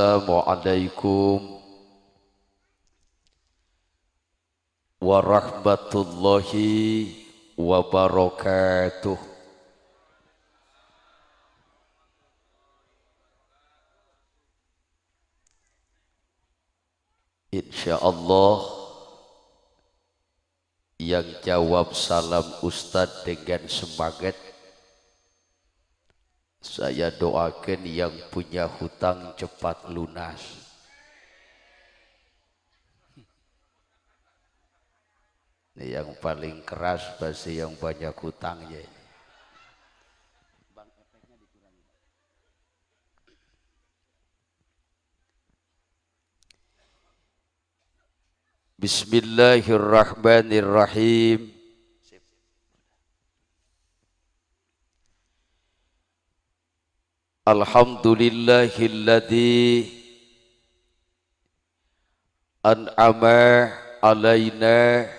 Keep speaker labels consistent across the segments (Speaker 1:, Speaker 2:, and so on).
Speaker 1: Assalamualaikum warahmatullahi wabarakatuh. Insyaallah yang jawab salam Ustadz dengan semangat, saya doakan yang punya hutang cepat lunas. Ini yang paling keras pasti yang banyak hutangnya ini. Bismillahirrahmanirrahim. Alhamdulillahilladzi an'ama alaina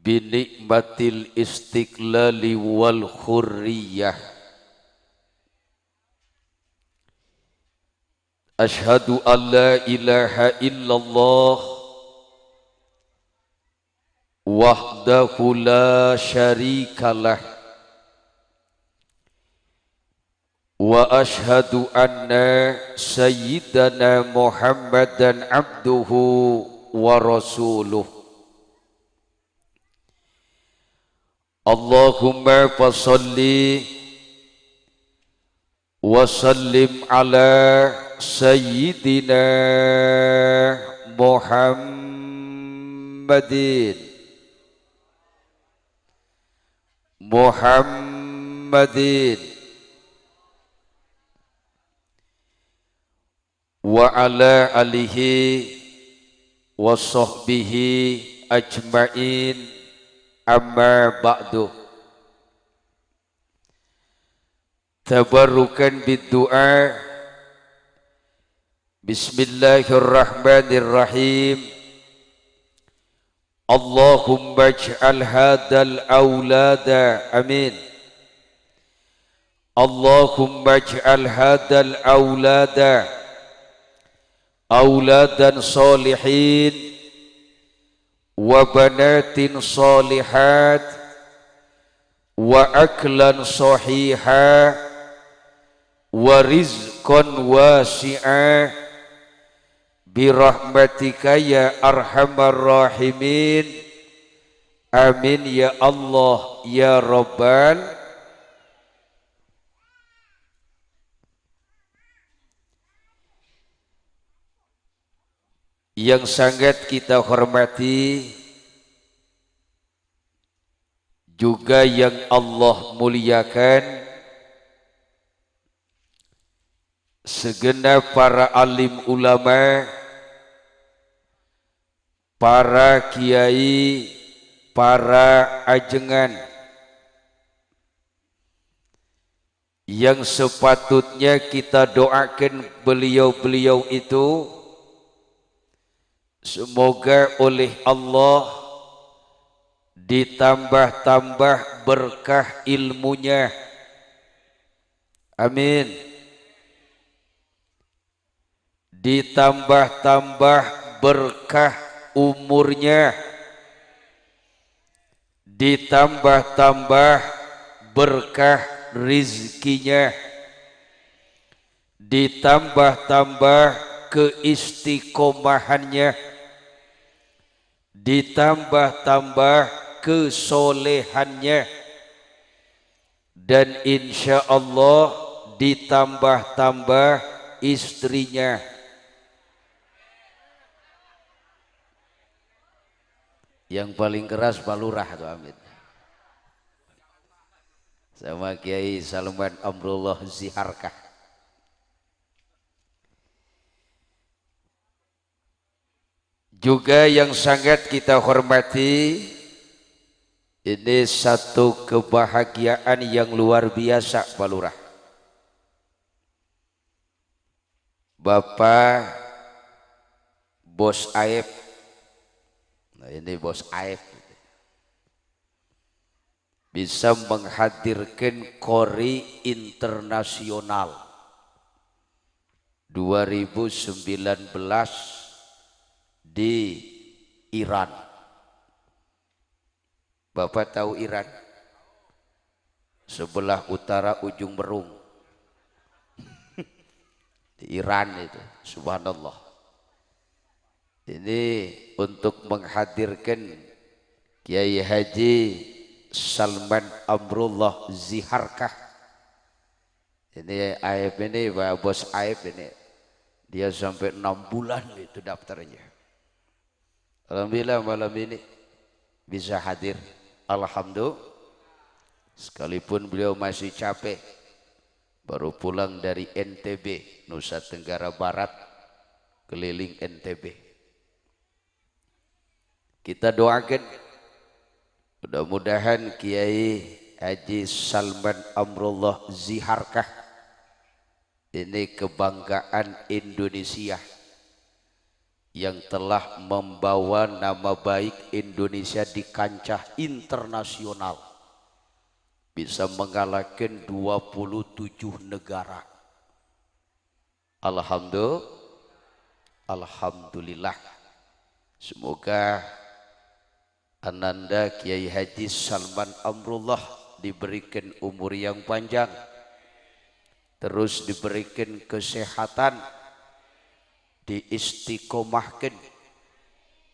Speaker 1: binikmatil istiqlali wal hurriyah. Ashhadu an la ilaha illallah wahdahu la syarikalah wa ashhadu anna sayyidana Muhammadan abduhu wa rasuluh. Allahumma fasalli wa sallim ala sayyidina Muhammadin wa ala alihi wa sahbihi ajma'in, amma ba'du. Tabarrukan bid-du'a. Bismillahirrahmanirrahim. Allahumma ij'al hadzal aulada, amin. Allahumma ij'al hadzal aulada auladan salihin wa banatin salihat wa aklan sahiha wa rizqan wasi'a birahmatika ya arhamar rahimin, amin ya Allah ya Rabbal. Yang sangat kita hormati, juga yang Allah muliakan, segenap para alim ulama, para kiai, para ajengan yang sepatutnya kita doakan beliau-beliau itu semoga oleh Allah ditambah-tambah berkah ilmunya, amin. Ditambah-tambah berkah umurnya, ditambah-tambah berkah rizkinya, ditambah-tambah keistiqomahannya, ditambah-tambah kesolehannya, dan insya Allah ditambah-tambah istrinya. Yang paling keras Pak Lurah tuh, amin. Sama Kiai Salman Amrullah Ziharkah. Juga yang sangat kita hormati, ini satu kebahagiaan yang luar biasa Pak Lurah. Bapak Bos Aep, nah ini Bos Aep, bisa menghadirkan kori internasional 2019 di Iran. Bapak tahu Iran? Sebelah utara ujung Merung. Di Iran itu, subhanallah. Ini untuk menghadirkan Kiai Haji Salman Amrullah Ziharkah. Ini Aib ini, Pak Bos Aib ini. Dia sampai 6 bulan itu daftarnya. Alhamdulillah malam ini bisa hadir. Alhamdulillah. Sekalipun beliau masih capek. Baru pulang dari NTB, Nusa Tenggara Barat, keliling NTB. Kita doakan mudah-mudahan Kiai Haji Salman Amrullah Ziharkah ini kebanggaan Indonesia yang telah membawa nama baik Indonesia di kancah internasional, bisa mengalahkan 27 negara. Alhamdulillah. Semoga Ananda Kiai Haji Salman Amrullah diberikan umur yang panjang, terus diberikan kesehatan, diistiqomahkan,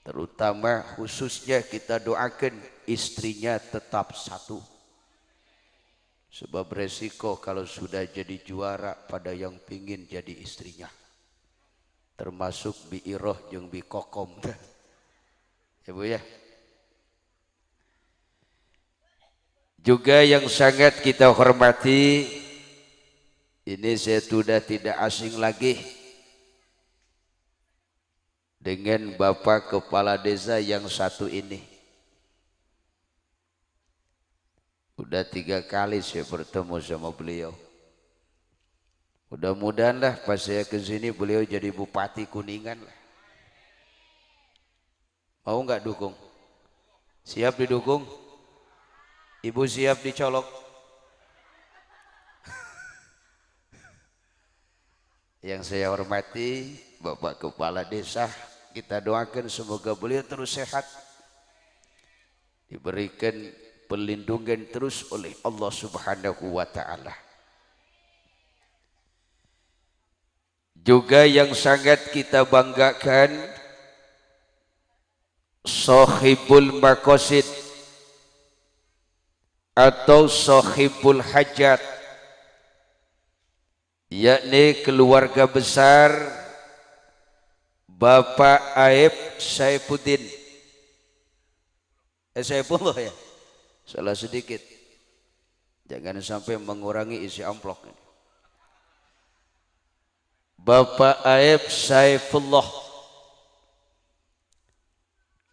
Speaker 1: terutama khususnya kita doakan istrinya tetap satu. Sebab resiko kalau sudah jadi juara pada yang pingin jadi istrinya, termasuk Bi Iroh jeung Bi Kokom. Ya Bu ya. Juga yang sangat kita hormati, ini saya sudah tidak asing lagi dengan Bapak Kepala Desa yang satu ini. Udah 3 kali saya bertemu sama beliau. Mudah-mudahan lah pas saya ke sini beliau jadi Bupati Kuningan lah. Mau nggak dukung? Siap didukung? Ibu siap dicolok? Yang saya hormati Bapak Kepala Desa, kita doakan semoga beliau terus sehat, diberikan perlindungan terus oleh Allah Subhanahu wa Ta'ala. Juga yang sangat kita banggakan, Sohibul Maqasid atau Sohibul Hajat, yakni keluarga besar Bapak Aib Saifuddin. Saifullah ya, salah sedikit, jangan sampai mengurangi isi amplop ini. Bapak Aib Saifullah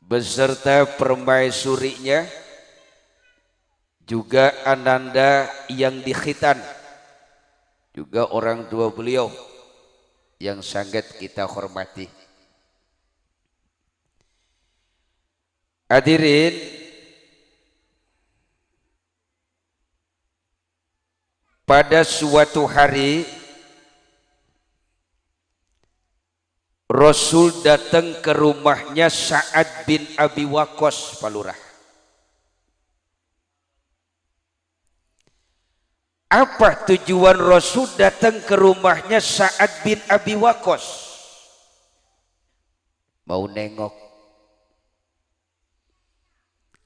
Speaker 1: beserta permaisurinya, juga Ananda yang dikhitan, juga orang tua beliau yang sangat kita hormati. Hadirin, pada suatu hari Rasul datang ke rumahnya Sa'ad bin Abi Waqqas, Pak Lurah. Apa tujuan Rasul datang ke rumahnya Sa'ad bin Abi Waqqas? Mau nengok.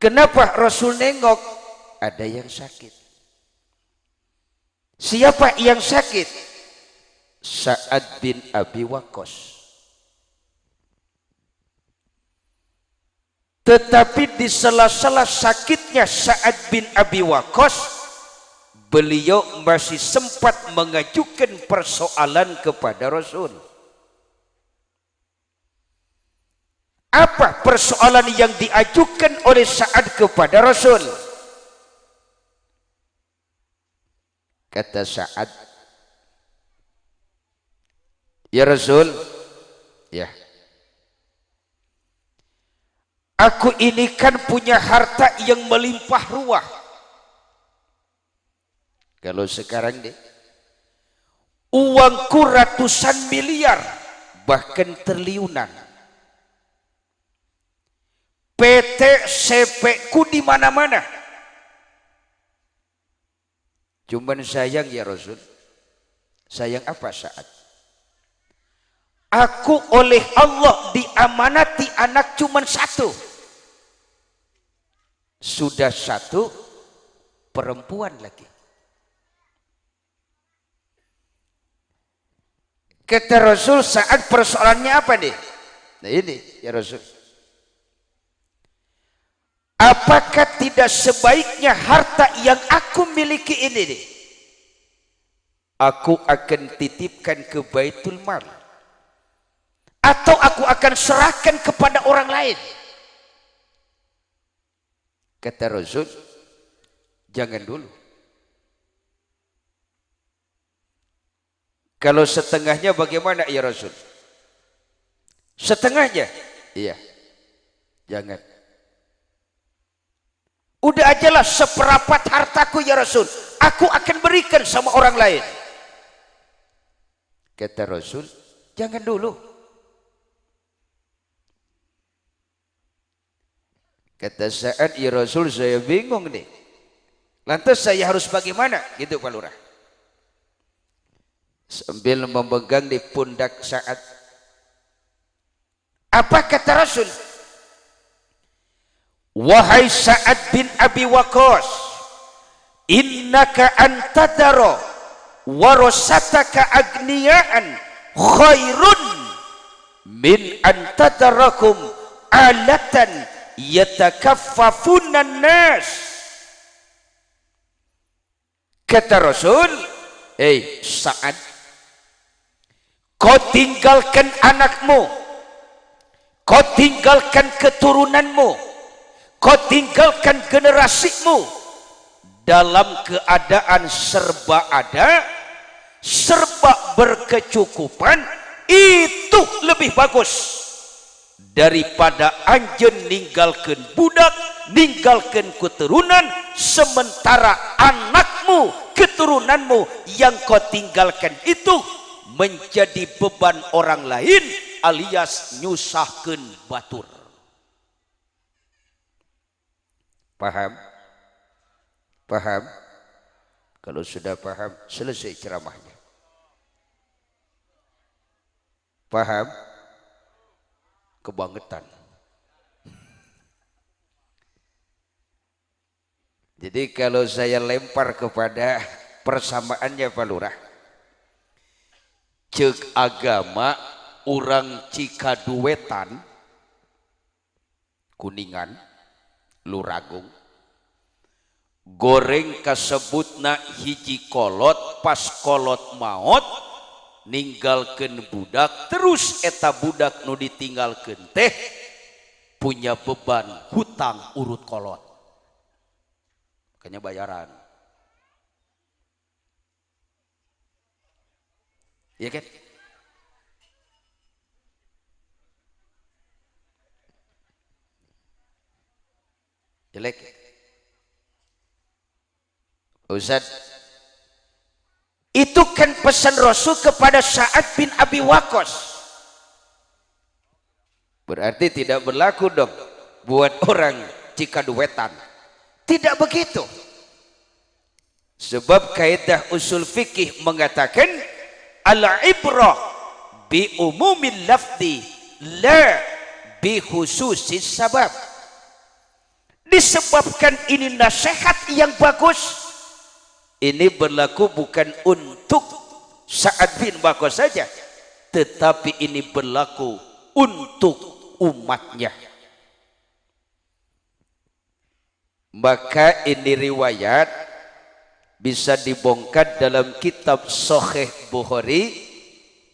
Speaker 1: Kenapa Rasul nengok? Ada yang sakit. Siapa yang sakit? Sa'ad bin Abi Waqqas. Tetapi di sela-sela sakitnya Sa'ad bin Abi Waqqas, beliau masih sempat mengajukan persoalan kepada Rasul. Apa persoalan yang diajukan oleh Sa'ad kepada Rasul? Kata Sa'ad, ya Rasul, ya, aku ini kan punya harta yang melimpah ruah. Kalau sekarang deh, uangku ratusan miliar, bahkan triliunan. PT CP ku di mana-mana. Cuman sayang ya Rasul. Sayang apa saat? Aku oleh Allah diamanati anak cuman satu. Sudah satu, perempuan lagi. Kata Rasul, saat persoalannya apa nih? Nah ini ya Rasul. Apakah tidak sebaiknya harta yang aku miliki ini nih, aku akan titipkan ke Baitul Mal, atau aku akan serahkan kepada orang lain? Kata Rasul, jangan dulu. Kalau setengahnya bagaimana ya Rasul? Setengahnya? Iya. Jangan. Udah ajalah seperapat hartaku ya Rasul, aku akan berikan sama orang lain. Kata Rasul, jangan dulu. Kata Sa'ad, ya Rasul saya bingung nih. Lantas saya harus bagaimana? Gitu Pak Lurah. Sambil memegang di pundak Sa'ad. Apa kata Rasul? Wahai Sa'ad bin Abi Waqqas, innaka antadara warasataka agniyaan khairun min antadarakum alatan yatakaffafunan nas. Kata Rasul, Sa'ad, kau tinggalkan anakmu, kau tinggalkan keturunanmu, kau tinggalkan generasimu dalam keadaan serba ada, serba berkecukupan, itu lebih bagus daripada anjeun ninggalkan budak, ninggalkan keturunan, sementara anakmu, keturunanmu yang kau tinggalkan itu menjadi beban orang lain alias nyusahkeun batur. Paham? Paham? Kalau sudah paham, selesai ceramahnya. Paham? Kebangetan. Jadi kalau saya lempar kepada persamaannya Pak Lurah, cek agama orang Cikaduwetan, Kuningan, Luragung, goreng kasebutna hiji kolot, pas kolot maot ninggalkeun budak, terus eta budak nu ditinggalkeun teh punya beban hutang urut kolot, makanya bayaran, ya kan? Jelek Ustaz, itu kan pesan Rasul kepada Sa'ad bin Abi Waqqas. Berarti tidak berlaku dong buat orang Cikaduwetan. Tidak begitu. Sebab kaidah usul fikih mengatakan al-ibrah bi umumil lafzi la bi khususis sabab. Disebabkan ini nasihat yang bagus, ini berlaku bukan untuk Sa'ad bin Waqqas saja, tetapi ini berlaku untuk umatnya. Maka ini riwayat bisa dibongkar dalam kitab Sahih Bukhari,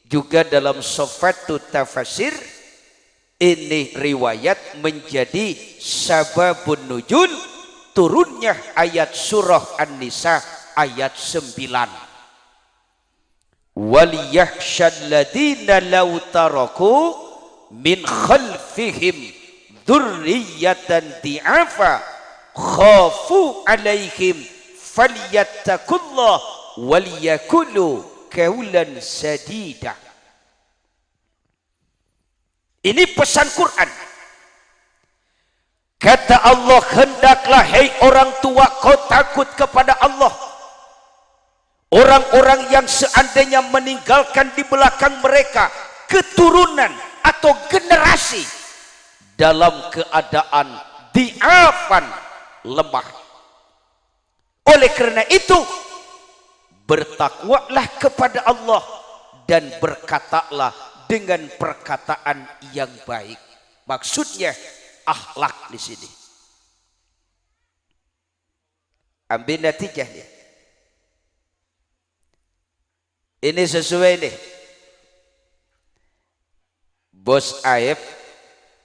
Speaker 1: juga dalam Sofatut Tafasir. Ini riwayat menjadi sababun nuzul turunnya ayat surah An-Nisa ayat 9. Waliyahsyal ladina law taraku min khalfihim dzurriyyatan di'afa khafu alaihim falyattaqullah waliyakulu qaulan sadida. Ini pesan Quran. Kata Allah, hendaklah hai orang tua kau takut kepada Allah. Orang-orang yang seandainya meninggalkan di belakang mereka keturunan atau generasi dalam keadaan diafan lemah. Oleh karena itu, bertakwalah kepada Allah dan berkatalah dengan perkataan yang baik. Maksudnya akhlak di sini. Ambil natijahnya. Ini sesuai nih. Bos Aib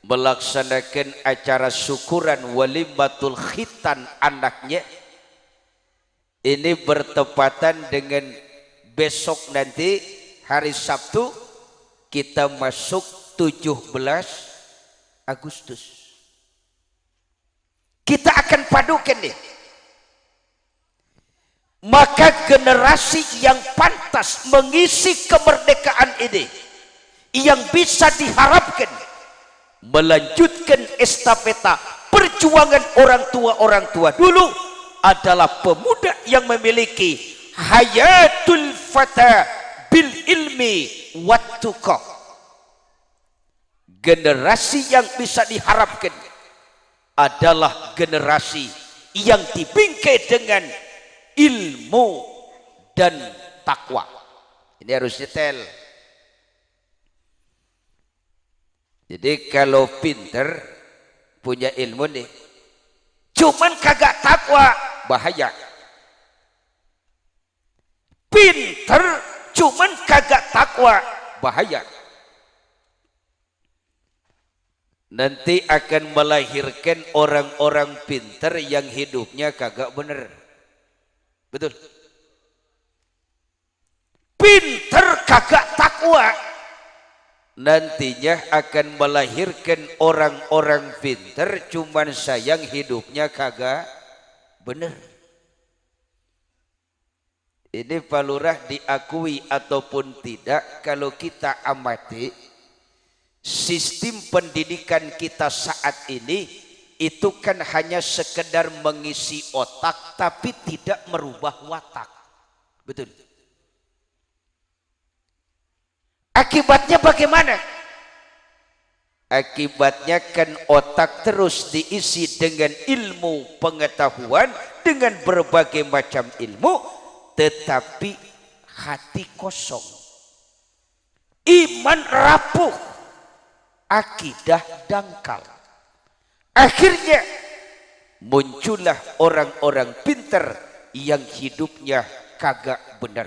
Speaker 1: melaksanakan acara syukuran walimatul khitan anaknya. Ini bertepatan dengan besok nanti hari Sabtu kita masuk 17 Agustus. Kita akan padukan nih. Maka generasi yang pantas mengisi kemerdekaan ini, yang bisa diharapkan melanjutkan estafeta perjuangan orang tua dulu, adalah pemuda yang memiliki hayatul fata bil ilmi wat tuqa. Generasi yang bisa diharapkan adalah generasi yang dibingkai dengan ilmu dan takwa. Ini harus detail. Jadi kalau pinter punya ilmu nih, cuman kagak takwa, bahaya. Pinter cuman kagak takwa, bahaya. Nanti akan melahirkan orang-orang pinter yang hidupnya kagak bener. Betul. Pinter kagak takwa, nantinya akan melahirkan orang-orang pinter cuman sayang hidupnya kagak bener. Ini Pak Lurah, diakui ataupun tidak, kalau kita amati sistem pendidikan kita saat ini, itu kan hanya sekedar mengisi otak tapi tidak merubah watak. Betul. Akibatnya bagaimana? Akibatnya kan otak terus diisi dengan ilmu pengetahuan, dengan berbagai macam ilmu, tetapi hati kosong, iman rapuh, akidah dangkal. Akhirnya muncullah orang-orang pinter yang hidupnya kagak benar.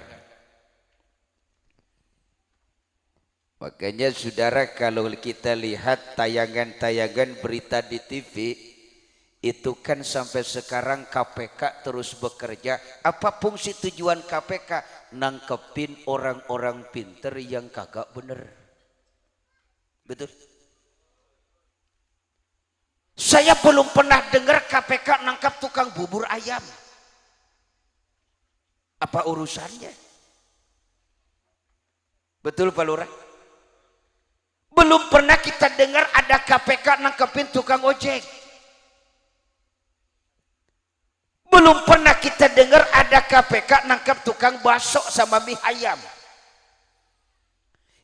Speaker 1: Makanya saudara, kalau kita lihat tayangan-tayangan berita di TV, itu kan sampai sekarang KPK terus bekerja. Apa fungsi tujuan KPK? Nangkepin orang-orang pinter yang kagak benar. Betul. Saya belum pernah dengar KPK nangkap tukang bubur ayam. Apa urusannya? Betul Pak Lurah? Belum pernah kita dengar ada KPK nangkepin tukang ojek. Belum pernah kita dengar ada KPK nangkap tukang bakso sama mie ayam.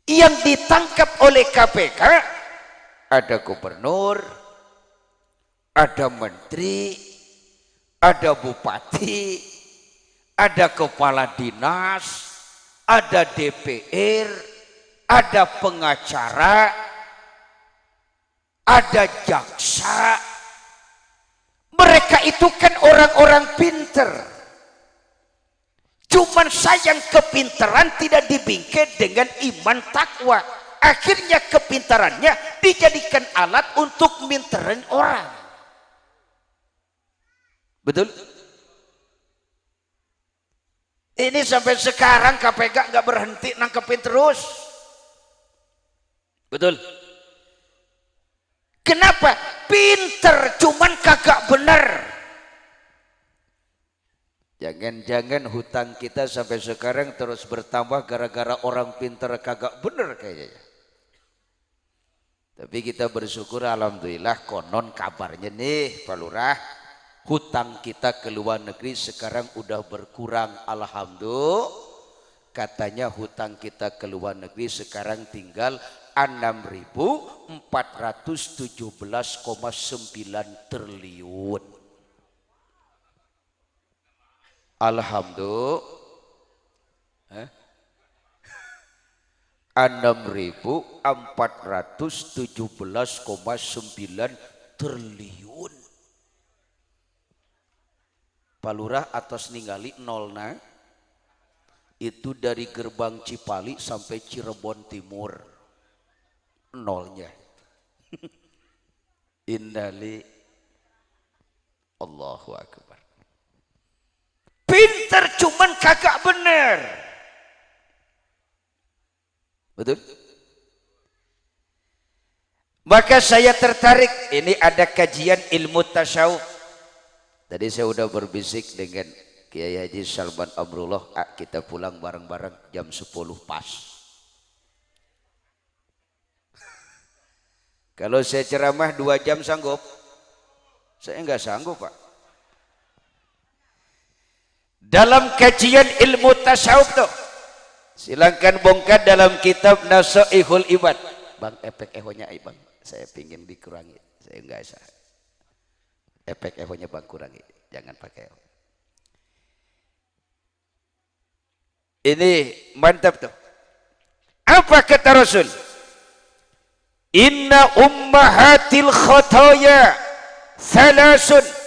Speaker 1: Yang ditangkap oleh KPK ada gubernur, ada menteri, ada bupati, ada kepala dinas, ada DPR, ada pengacara, ada jaksa. Mereka itu kan orang-orang pinter. Cuman sayang kepintaran tidak dibingkai dengan iman takwa. Akhirnya kepintarannya dijadikan alat untuk minterin orang. Betul? Ini sampai sekarang KPK nggak berhenti nangkepin terus. Betul? Kenapa? Pinter cuman kagak benar. Jangan-jangan hutang kita sampai sekarang terus bertambah gara-gara orang pintar kagak bener kayaknya. Tapi kita bersyukur alhamdulillah konon kabarnya nih Pak Lurah, hutang kita ke luar negeri sekarang udah berkurang alhamdulillah. Katanya hutang kita ke luar negeri sekarang tinggal 6.417,9 triliun. Alhamdulillah. 6.417,9 triliun. Pak Lurah atas ningali nolna itu dari gerbang Cipali sampai Cirebon Timur nolnya. Innali Allahu Akbar. Pinter cuman kagak bener. Betul? Maka saya tertarik, ini ada kajian ilmu tasawuf. Tadi saya udah berbisik dengan Kiai Haji Salman Amrullah, kita pulang bareng-bareng jam 10 pas. Kalau saya ceramah 2 jam sanggup? Saya enggak sanggup Pak. Dalam kajian ilmu tasawuf tuh, silahkan bongkar dalam kitab Nasaihul Ibad. Bang, efek ehonya bang, saya pingin dikurangi. Saya enggak bisa. Efek ehonya bang kurangi, jangan pakai eho. Ini mantap tuh. Apa kata Rasul? Inna ummahatil khotoya thalasun.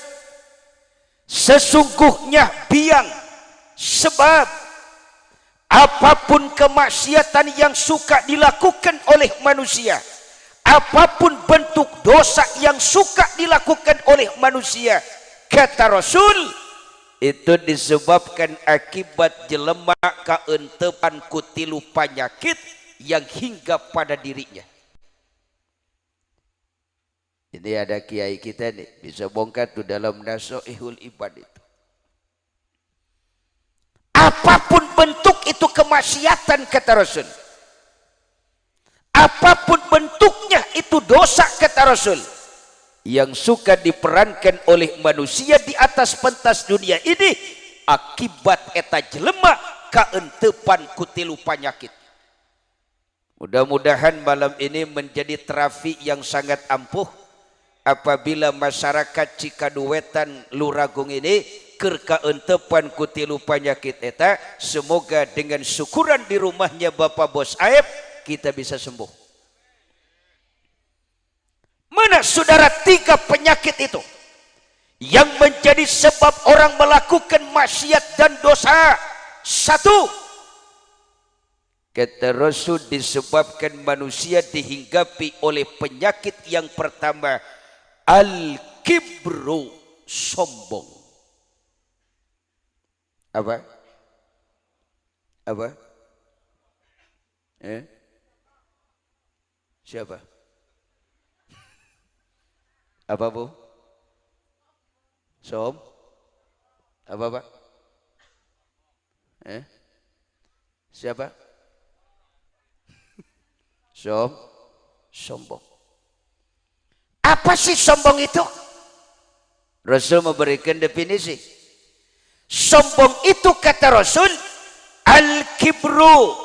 Speaker 1: Sesungguhnya biang sebab apapun kemaksiatan yang suka dilakukan oleh manusia, apapun bentuk dosa yang suka dilakukan oleh manusia, kata Rasul, itu disebabkan akibat jelema kaentepan kutilu penyakit yang hingga pada dirinya. Ini ada kiai kita nih bisa bongkar tuh dalam Nasaihul Ibad itu. Apapun bentuk itu kemaksiatan kata Rasul. Apapun bentuknya itu dosa kata Rasul. Yang suka diperankan oleh manusia di atas pentas dunia ini akibat eta jelema kaentepan kutilu penyakit. Mudah-mudahan malam ini menjadi terapi yang sangat ampuh apabila masyarakat Cikaduwetan Luragung ini keur kaentepan kutilu penyakit eta, semoga dengan syukuran di rumahnya Bapak Bos Aep kita bisa sembuh. Mana saudara 3 penyakit itu yang menjadi sebab orang melakukan maksiat dan dosa? 1, kata Rasul, disebabkan manusia dihinggapi oleh penyakit yang pertama, al-kibru, sombong. Apa? Apa? Siapa? Apa Bu? Apa Pak? Siapa? Sombong. Apa sih sombong itu? Rasul memberikan definisi. Sombong itu kata Rasul, al-kibru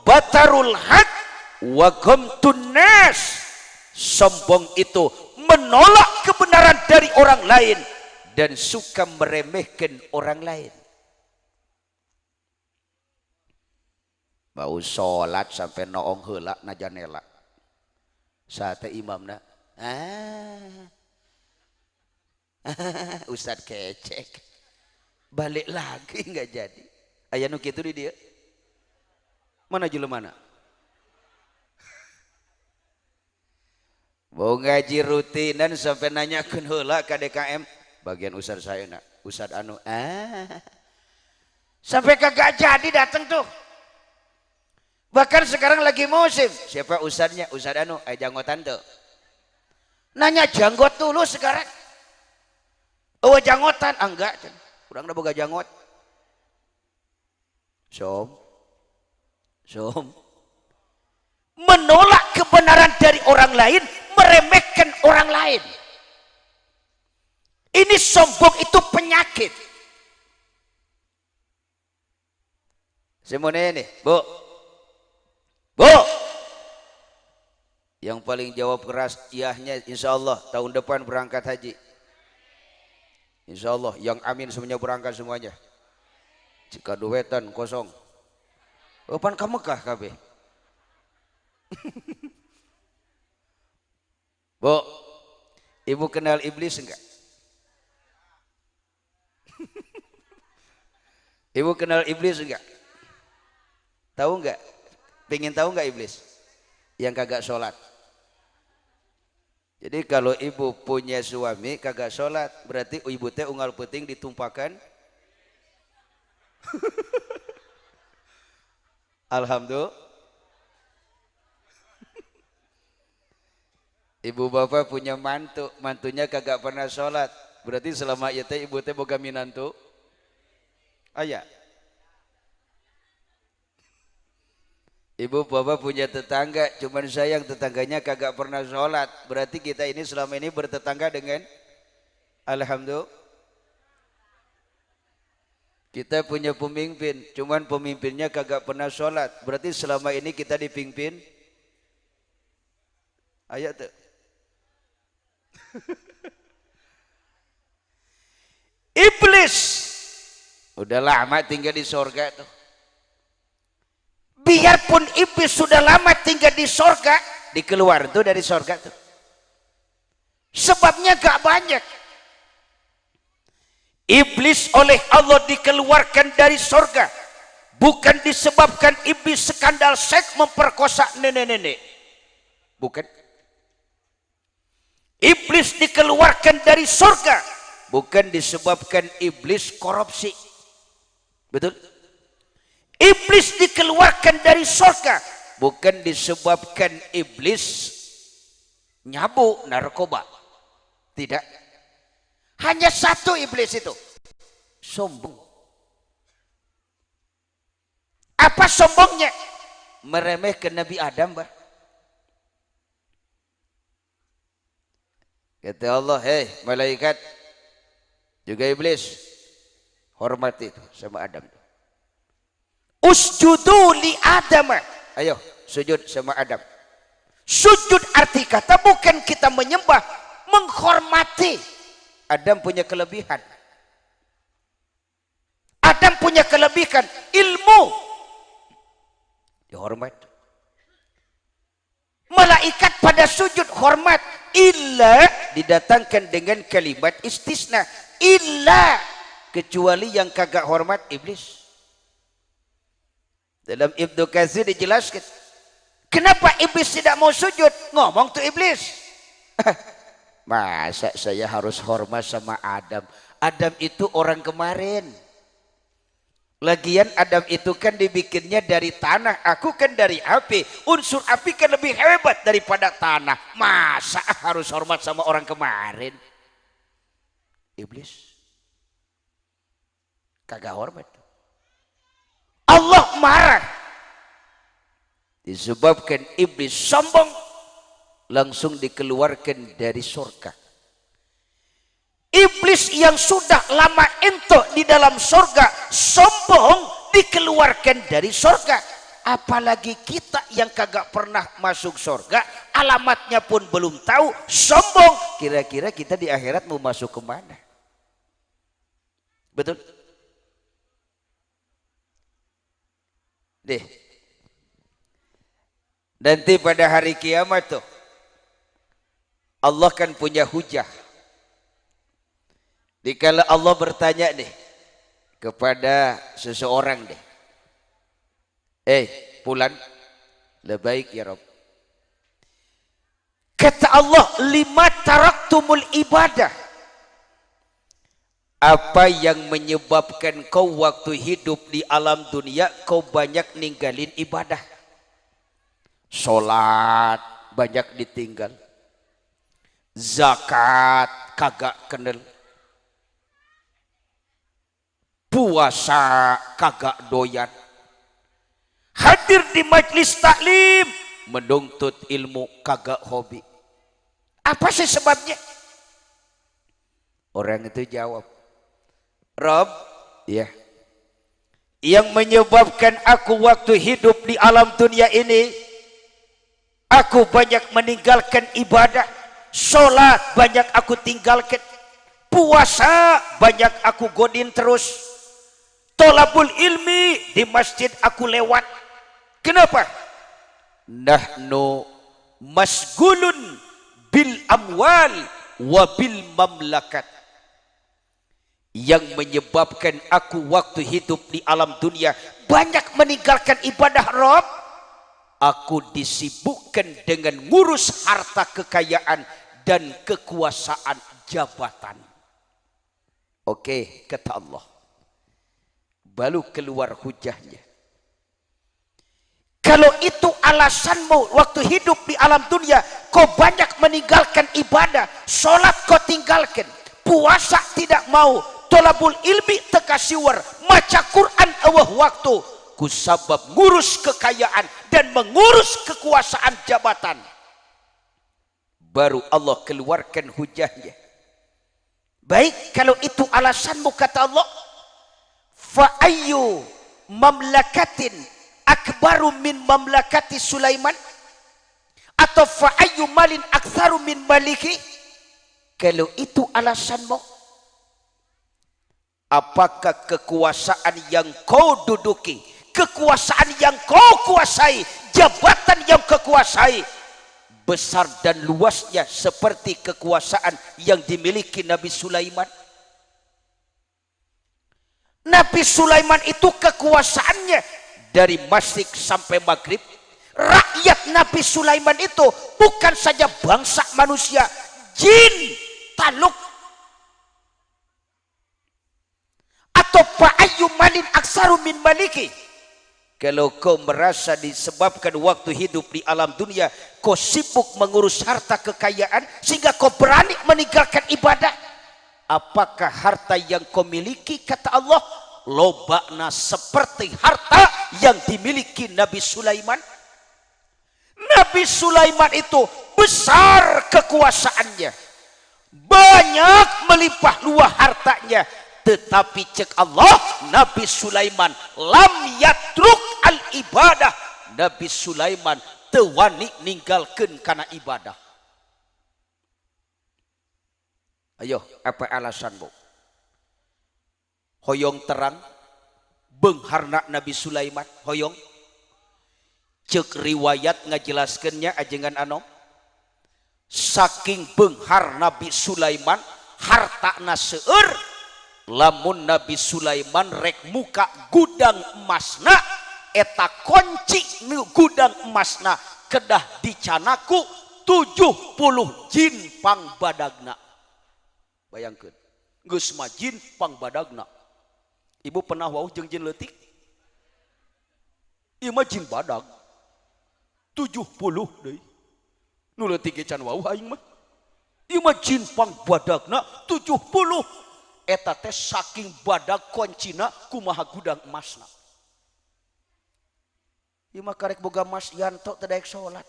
Speaker 1: batarul haq wa ghamtun nas. Sombong itu menolak kebenaran dari orang lain dan suka meremehkan orang lain. Mau sholat sampai noong heula na janela. Saat imamna, Ustad kecek, balik lagi nggak jadi. Aya nu kitu di dia. Mana jelemana? Mau ngaji rutinan sampai nanyakeun heula ka DKM, bagian ustad saya nak, ustad anu sampai kagak jadi datang tuh. Bahkan sekarang lagi musim, siapa ustadnya? Ustad anu janggotan tuh. Nanya janggot dulu sekarang. Oh janggotan, enggak, kurang udah boga janggot. Som.
Speaker 2: Menolak kebenaran dari orang lain, meremehkan orang lain. Ini sombong, itu penyakit.
Speaker 1: Semuanya ini, Bu. Yang paling jawab keras iyahnya insya Allah tahun depan berangkat haji. Insya Allah yang amin semuanya berangkat semuanya. Jika duetan kosong. Opan ke Mekah kabeh. Bu, ibu kenal iblis enggak? Ibu kenal iblis enggak? Tahu enggak? Pengen tahu enggak iblis? Yang kagak sholat. Jadi kalau ibu punya suami kagak sholat, berarti ibu teh unggal puting ditumpahkan. Alhamdulillah. Ibu bapak punya mantu, mantunya kagak pernah sholat, berarti selama itu ibu teh boga minantu. Aya. Ibu bapak punya tetangga, cuman sayang tetangganya kagak pernah sholat, berarti kita ini selama ini bertetangga dengan alhamdulillah. Kita punya pemimpin, cuman pemimpinnya kagak pernah sholat, berarti selama ini kita dipimpin. Ayat tuh.
Speaker 2: Iblis
Speaker 1: Udah lama tinggal di sorga tuh.
Speaker 2: Biarpun iblis sudah lama tinggal di sorga,
Speaker 1: Dikeluar tuh dari sorga tuh.
Speaker 2: sebabnya gak banyak. Iblis oleh Allah dikeluarkan dari sorga bukan disebabkan iblis skandal seks memperkosa nenek-nenek,
Speaker 1: Bukan.
Speaker 2: iblis dikeluarkan dari sorga
Speaker 1: Bukan disebabkan iblis korupsi. Betul?
Speaker 2: iblis dikeluarkan dari sorga
Speaker 1: Bukan disebabkan iblis nyabu narkoba. Tidak.
Speaker 2: hanya satu iblis itu,
Speaker 1: Sombong.
Speaker 2: apa sombongnya?
Speaker 1: Meremehkan Nabi Adam, bah. Kata Allah, hei malaikat, juga iblis, hormati itu sama Adam.
Speaker 2: Usjudu li Adam.
Speaker 1: Ayo sujud sama Adam.
Speaker 2: Sujud arti kata bukan kita menyembah, menghormati.
Speaker 1: Adam punya kelebihan.
Speaker 2: Adam punya kelebihan ilmu,
Speaker 1: Dihormat.
Speaker 2: malaikat pada sujud hormat, illa
Speaker 1: Didatangkan dengan kalimat istisna.
Speaker 2: illa
Speaker 1: Kecuali yang kagak hormat iblis. Dalam Ibnu Katsir dijelaskan.
Speaker 2: kenapa iblis tidak mau sujud? Ngomong tuh iblis,
Speaker 1: Masa saya harus hormat sama Adam? Adam itu orang kemarin. Lagian Adam itu kan dibikinnya dari tanah, aku kan dari api. Unsur api kan lebih hebat daripada tanah. Masa harus hormat sama orang kemarin? Iblis kagak hormat.
Speaker 2: Allah marah
Speaker 1: Disebabkan iblis sombong, langsung dikeluarkan dari surga.
Speaker 2: iblis yang sudah lama entok di dalam surga sombong dikeluarkan dari surga, apalagi kita yang kagak pernah masuk surga, alamatnya pun belum tahu, sombong.
Speaker 1: Kira-kira kita di akhirat mau masuk kemana? Betul? Deh. Nanti pada hari kiamat tuh Allah kan punya hujah. Dikala Allah bertanya deh kepada seseorang deh, Fulan, labaik ya Rabb.
Speaker 2: Kata Allah, lima taraktumul ibadah.
Speaker 1: Apa yang menyebabkan kau waktu hidup di alam dunia kau banyak ninggalin ibadah? Sholat banyak ditinggal, zakat kagak kenal, puasa kagak doyan,
Speaker 2: hadir di majelis taklim menuntut ilmu kagak hobi. Apa sih sebabnya? Orang itu jawab, Rob, ya, yang menyebabkan aku waktu hidup di alam dunia ini, aku banyak meninggalkan ibadah, sholat banyak aku tinggalkan, puasa banyak aku godin terus, tolabul ilmi di masjid aku lewat. Kenapa? Nahnu masgulun bil amwal wa bil mamlakat. Yang menyebabkan aku waktu hidup di alam dunia banyak meninggalkan ibadah, Rob, aku disibukkan dengan ngurus harta kekayaan dan kekuasaan jabatan. Oke, kata Allah. Baru keluar hujahnya. Kalau itu alasanmu waktu hidup di alam dunia, kau banyak meninggalkan ibadah, sholat kau tinggalkan, puasa tidak mau, tolabul ilmi tekasiwar, maca Quran awah waktu, kusabab ngurus kekayaan dan mengurus kekuasaan jabatan. Baru Allah keluarkan hujahnya. Baik, kalau itu alasanmu, kata Allah, fa ayyu mamlakatin akbaru min mamlakati Sulaiman, atau fa ayyu malin aktsaru min maliki. Kalau itu alasanmu, apakah kekuasaan yang kau duduki, kekuasaan yang kau kuasai, jabatan yang kau kuasai besar dan luasnya seperti kekuasaan yang dimiliki Nabi Sulaiman? Nabi Sulaiman itu kekuasaannya dari masyrik sampai maghrib. Rakyat Nabi Sulaiman itu bukan saja bangsa manusia, jin, taluk. Atau fa'ayyu malin aksaru min maliki. Kalau kau merasa disebabkan waktu hidup di alam dunia kau sibuk mengurus harta kekayaan sehingga kau berani meninggalkan ibadah, apakah harta yang kau miliki, kata Allah, lobakna seperti harta yang dimiliki Nabi Sulaiman? Nabi Sulaiman itu besar kekuasaannya, banyak melimpah luah hartanya, tetapi cek Allah, Nabi Sulaiman lam yatruk al ibadah. Nabi Sulaiman tewani ninggalkeun kana ibadah. Ayo, apa alasanmu? Hoyong terang beungharna Nabi Sulaiman, hoyong cek riwayat ngajelaskeunnya ajengan anom, saking beunghar Nabi Sulaiman hartana seueur, lamun Nabi Sulaiman rek muka gudang emasna, eta kunci gudang emasna kedah dicanaku 70 jin pangbadagna. Bayangkeun, geus mah jin pangbadagna. Ibu pernah wauh jeung jin leutik? Ieu mah jin badag 70 deui. Nu leutik ge can wauh aing mah. Ieu mah jin pangbadagna 70. Eta teh saking badag koncina kumaha gudang emasna. Ieu mah karek boga emas yanto teu daek salat.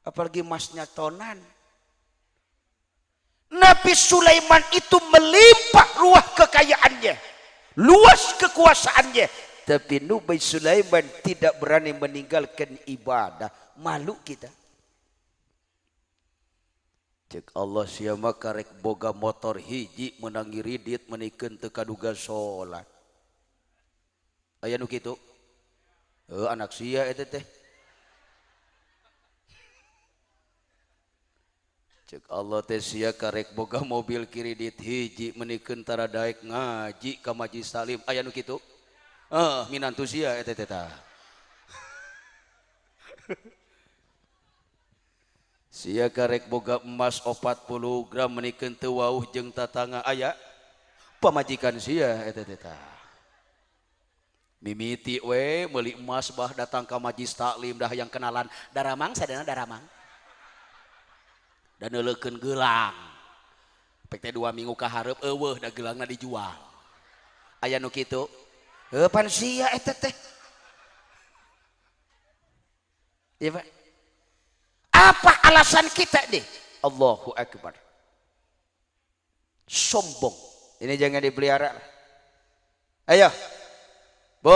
Speaker 2: Apalagi emasnya tonan. Nabi Sulaiman itu melimpah ruah kekayaannya, luas kekuasaannya, tapi Nabi Sulaiman tidak berani meninggalkan ibadah. Malu kita. Cek Allah siapa karek boga motor hiji menang iridit menikeun teu kaduga salat. Aya nu kitu? Anak sia eta teh. Cek Allah teh sia karek boga mobil kiridit hiji menikeun tara daek ngaji ka majelis taklim. Aya nu kitu? Minantu sia eta teh tah. Sia karek boga emas 40 gram menikeun teu wauh jeung tatangga. Aya pamajikan sia eta teh tah. Mimiti we meuli emas bah datang ka majelis taklim dah yang kenalan daramang sadana daramang. Dan neulekeun geulang. Pek teh 2 minggu ka hareup eueuh da geulangna dijual. aya nu kitu pan sia eta teh ya Pak. Apa alasan kita deh? Allahu Akbar. Sombong. Ini jangan dipelihara. Ayo. Bu,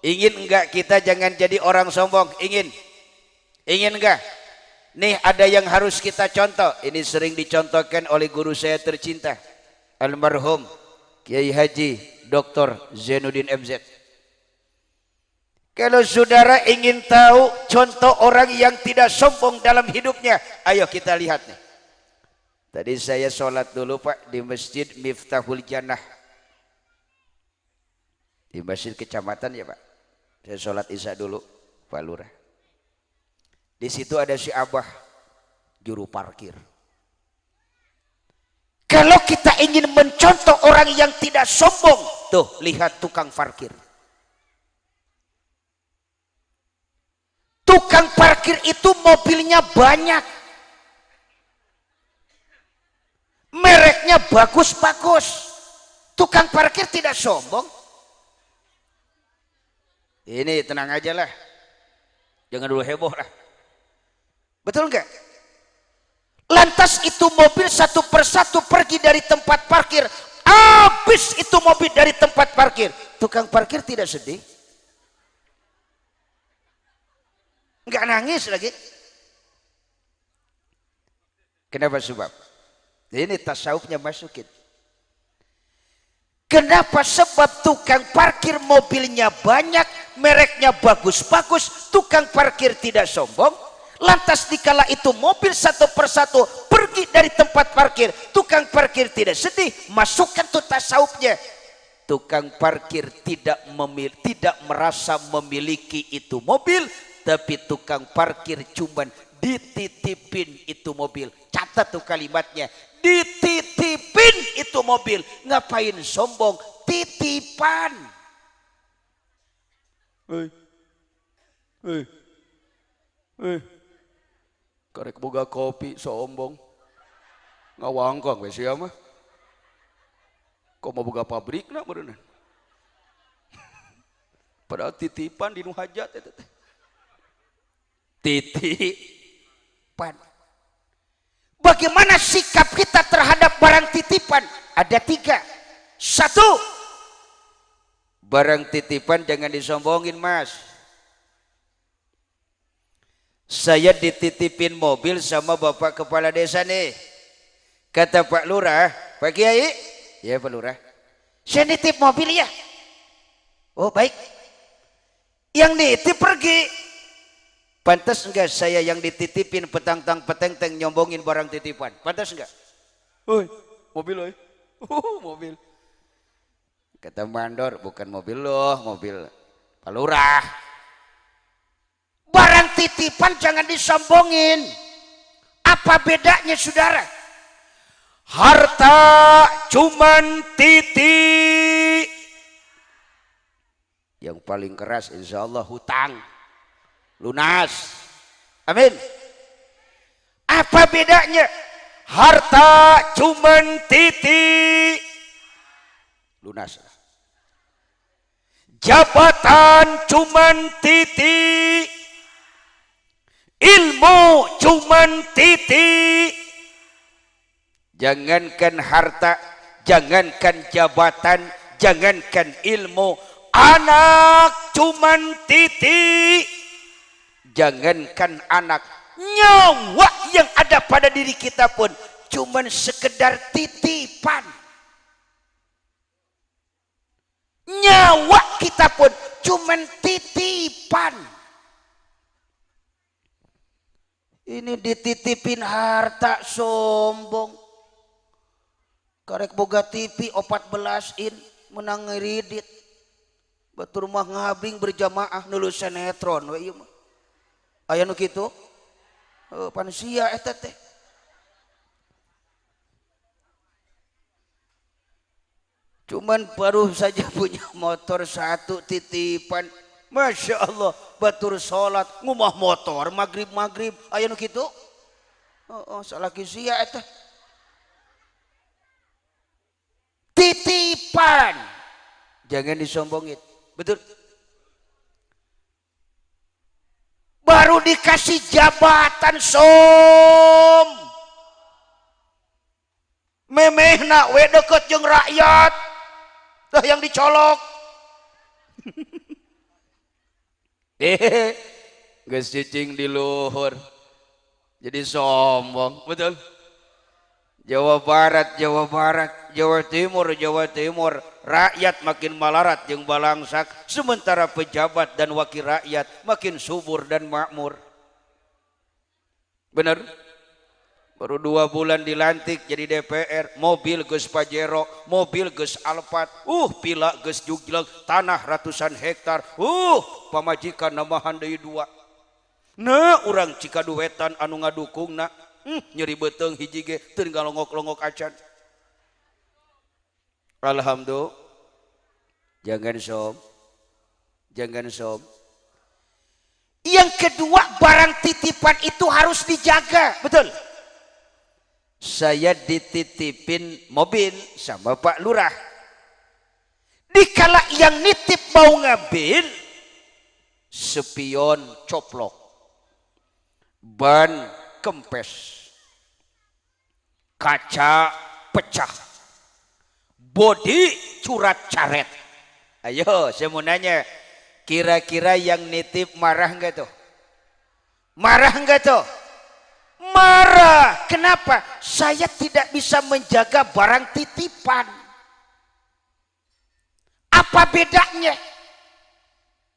Speaker 2: ingin enggak kita jangan jadi orang sombong? Ingin? Ingin enggak? Nih ada yang harus kita contoh. Ini sering dicontohkan oleh guru saya tercinta, almarhum Kiai Haji Dr. Zainuddin MZ. Kalau saudara ingin tahu contoh orang yang tidak sombong dalam hidupnya, ayo kita lihat nih. Tadi saya sholat dulu Pak di Masjid Miftahul Jannah. Di masjid kecamatan ya Pak. Saya sholat isya dulu Pak Lurah. Di situ ada si Abah, juru parkir. Kalau kita ingin mencontoh orang yang tidak sombong, tuh lihat tukang parkir. Tukang parkir itu mobilnya banyak, mereknya bagus-bagus. Tukang parkir tidak sombong. Ini tenang aja lah, jangan dulu heboh lah. Betul nggak? Lantas itu mobil satu persatu pergi dari tempat parkir. Habis itu mobil dari tempat parkir. Tukang parkir tidak sedih, nggak nangis lagi. Kenapa sebab? Ini tasawufnya masukin. Kenapa? Sebab tukang parkir mobilnya banyak, mereknya bagus-bagus, tukang parkir tidak sombong. Lantas dikala itu mobil satu persatu pergi dari tempat parkir, tukang parkir tidak sedih. Masukkan tuh tasawufnya. Tukang parkir tidak merasa memiliki itu mobil, tapi tukang parkir cuman dititipin itu mobil. Catat tuh kalimatnya, dititipin itu mobil. Ngapain sombong? Titipan. Karek boga kopi sombong. Ngawangkang we sia mah. Kok mau boga pabrik na berenang. Padahal titipan di nu hajat eta teh. Titipan. Bagaimana sikap kita terhadap barang titipan? Ada 3. 1, barang titipan jangan disombongin Mas. Saya dititipin mobil sama Bapak Kepala Desa nih. Kata Pak Lurah, Pak Kiai, ya Pak Lurah, saya nitip mobil ya. Oh baik. Yang nitip pergi. Pantas enggak saya yang dititipin petang-peteng nyombongin barang titipan? Pantas enggak? Oi, mobil oi. Mobil. Kata mandor, bukan mobil loh, mobil Pak Lurah. Barang titipan jangan disombongin. Apa bedanya saudara? Harta cuman titik. Yang paling keras insya Allah hutang. Lunas. Amin. Apa bedanya? Harta cuman titik. Lunas. Jabatan cuman titik. Ilmu cuman titik. Jangankan harta, jangankan jabatan, jangankan ilmu, anak cuman titik. Jangankan anak, nyawa yang ada pada diri kita pun cuman sekedar titipan. Nyawa kita pun cuman titipan. Ini dititipin harta sombong. Karek boga TV 14 in menang ngeridit. Batur mah ngabing berjamaah nulu sinetron we ieu mah. Aya nu kitu? Pan sia eta teh. Cuman baru saja punya motor 1 titipan. Masya Allah, batur sholat ngumah motor maghrib aya nu kitu? Salaki sia eta. Titipan. Jangan disombongin. Betul? Baru dikasih jabatan memehna we deket jeung rakyat. Dah yang dicolok. Geus cicing di luhur. Jadi sombong, betul? Jawa Barat, Jawa Timur, rakyat makin malarat jeung balangsak, sementara pejabat dan wakil rakyat makin subur dan makmur. Benar? Baru 2 bulan dilantik jadi DPR, mobil geus Pajero, mobil geus Alphard, pila geus jugjleg, tanah ratusan hektar, pamajikan namahan deui 2. Nah, urang Cikaduwetan anu ngadukungna, nyeri beteng hiji ge teu ngalongok-longok acan. Alhamdulillah. Jangan som. Yang kedua, barang titipan itu harus dijaga, betul? Saya dititipin mobil sama Pak Lurah. Dikala yang nitip mau ngambil, spion coplok, ban kempes, kaca pecah, bodi curat caret. Ayo saya mau nanya, kira-kira yang nitip marah enggak tuh? Marah enggak tuh? Marah. Kenapa? Saya tidak bisa menjaga barang titipan. Apa bedanya?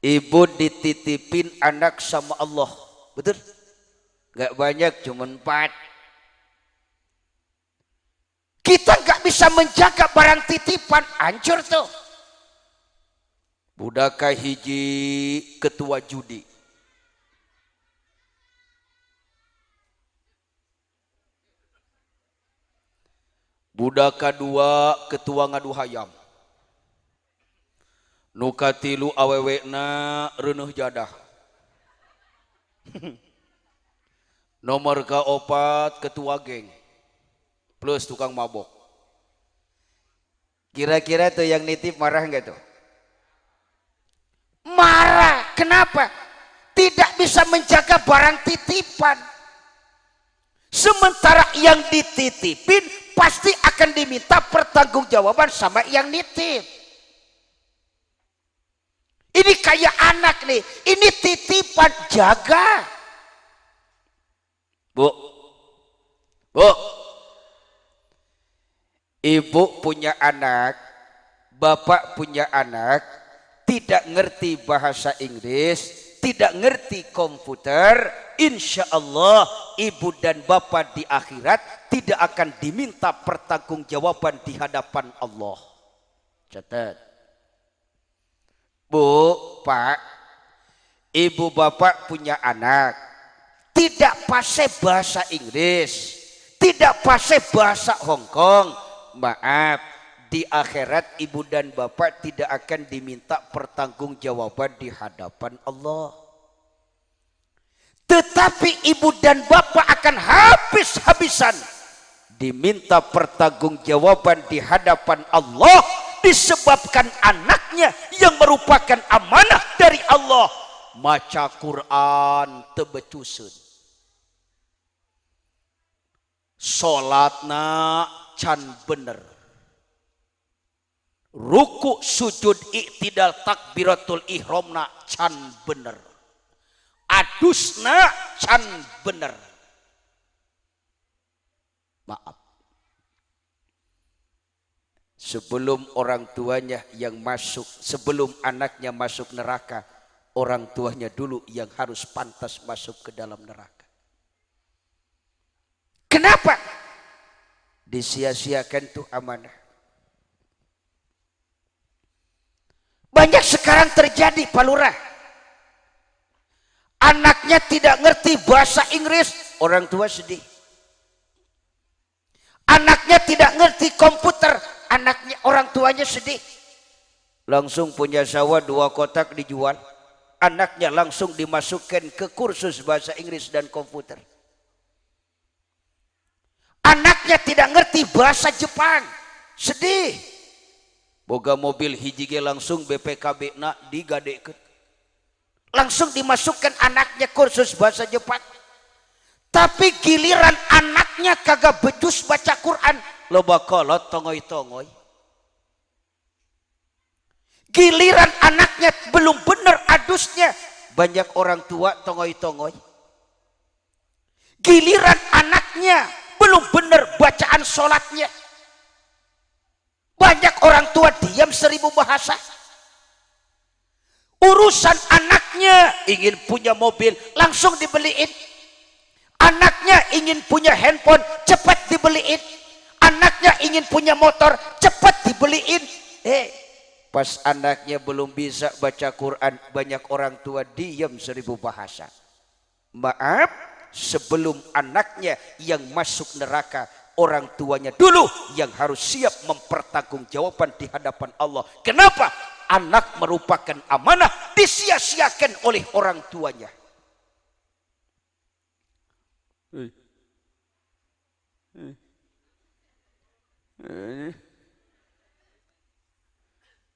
Speaker 2: Ibu dititipin anak sama Allah, betul? Gak banyak, cuma 4. Kita gak bisa menjaga barang titipan, hancur tuh. Budaka hiji ketua judi, budaka 2 ketua ngadu hayam, nu katilu awewena reuneuh jadah, nomor ka-4 ketua geng plus tukang mabok. Kira-kira tuh yang nitip marah enggak tuh? Marah. Kenapa? Tidak bisa menjaga barang titipan. Sementara yang dititipin pasti akan diminta pertanggungjawaban sama yang nitip. Ini kayak anak nih, ini titipan, jaga. Bu, ibu punya anak, bapak punya anak, tidak ngerti bahasa Inggris, tidak ngerti komputer, insya Allah ibu dan bapak di akhirat tidak akan diminta pertanggungjawaban di hadapan Allah. Catat. Bu, Pak, ibu bapak punya anak, tidak fasih bahasa Inggris, tidak fasih bahasa Hongkong, maaf, di akhirat ibu dan bapak tidak akan diminta pertanggungjawaban di hadapan Allah. Tetapi ibu dan bapak akan habis-habisan diminta pertanggungjawaban di hadapan Allah disebabkan anaknya yang merupakan amanah dari Allah maca Quran teu becuseun, salatna can bener, ruku sujud iktidal takbiratul ihramna can bener, adusna can bener. Maaf, sebelum orang tuanya yang masuk, sebelum anaknya masuk neraka, orang tuanya dulu yang harus pantas masuk ke dalam neraka. Kenapa? Disia-siakan tuh amanah. Banyak sekarang terjadi, Pak Lurah. Anaknya tidak ngerti bahasa Inggris, orang tua sedih. Anaknya tidak ngerti komputer, anaknya, orang tuanya sedih. Langsung punya sawah 2 kotak dijual, anaknya langsung dimasukkan ke kursus bahasa Inggris dan komputer. Anaknya tidak ngerti bahasa Jepang, sedih. boga mobil hiji ge langsung BPKB na digadekeun, langsung dimasukkan anaknya kursus bahasa Jepang. Tapi giliran anaknya kagak becus baca Quran, loba kolot tongoy-tongoy. Giliran anaknya belum bener adusnya, banyak orang tua tongoy-tongoy. Giliran anaknya belum bener bacaan sholatnya, banyak orang tua diam 1000 bahasa. Urusan anaknya ingin punya mobil, langsung dibeliin. Anaknya ingin punya handphone, cepat dibeliin. Anaknya ingin punya motor, cepat dibeliin. Pas anaknya belum bisa baca Quran, banyak orang tua diam 1000 bahasa. Maaf, sebelum anaknya yang masuk neraka, orang tuanya dulu yang harus siap mempertanggungjawabkan di hadapan Allah. Kenapa? Anak merupakan amanah, disia-siakan oleh orang tuanya.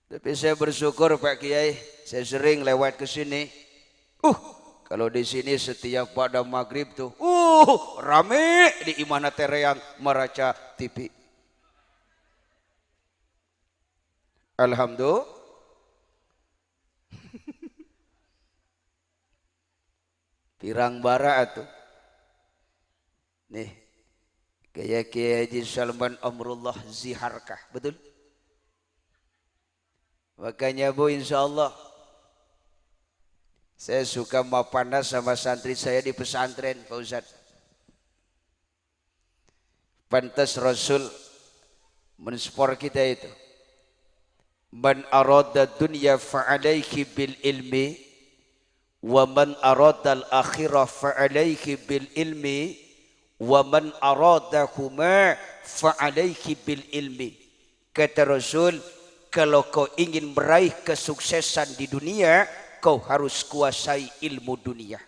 Speaker 2: Tapi saya bersyukur Pak Kiai, saya sering lewat ke sini. Kalau di sini setiap pada maghrib tuh, rame di imana tereang meraca TV. Alhamdulillah. Pirang bara atuh. Nih, kayak Kiai Haji Salman Amrullah ziharkah, betul? Makanya Bu, insya Allah saya suka mapanas sama santri saya di pesantren Pak Ustadz. Pantas Rasul menspor kita itu, man arada dunya fa'alaihi bil ilmi wa man arada al akhirah fa'alaihi bil ilmi wa man aradahuma fa'alaihi bil ilmi. Kata Rasul, kalau kau ingin meraih kesuksesan di dunia, kau harus kuasai ilmu dunia.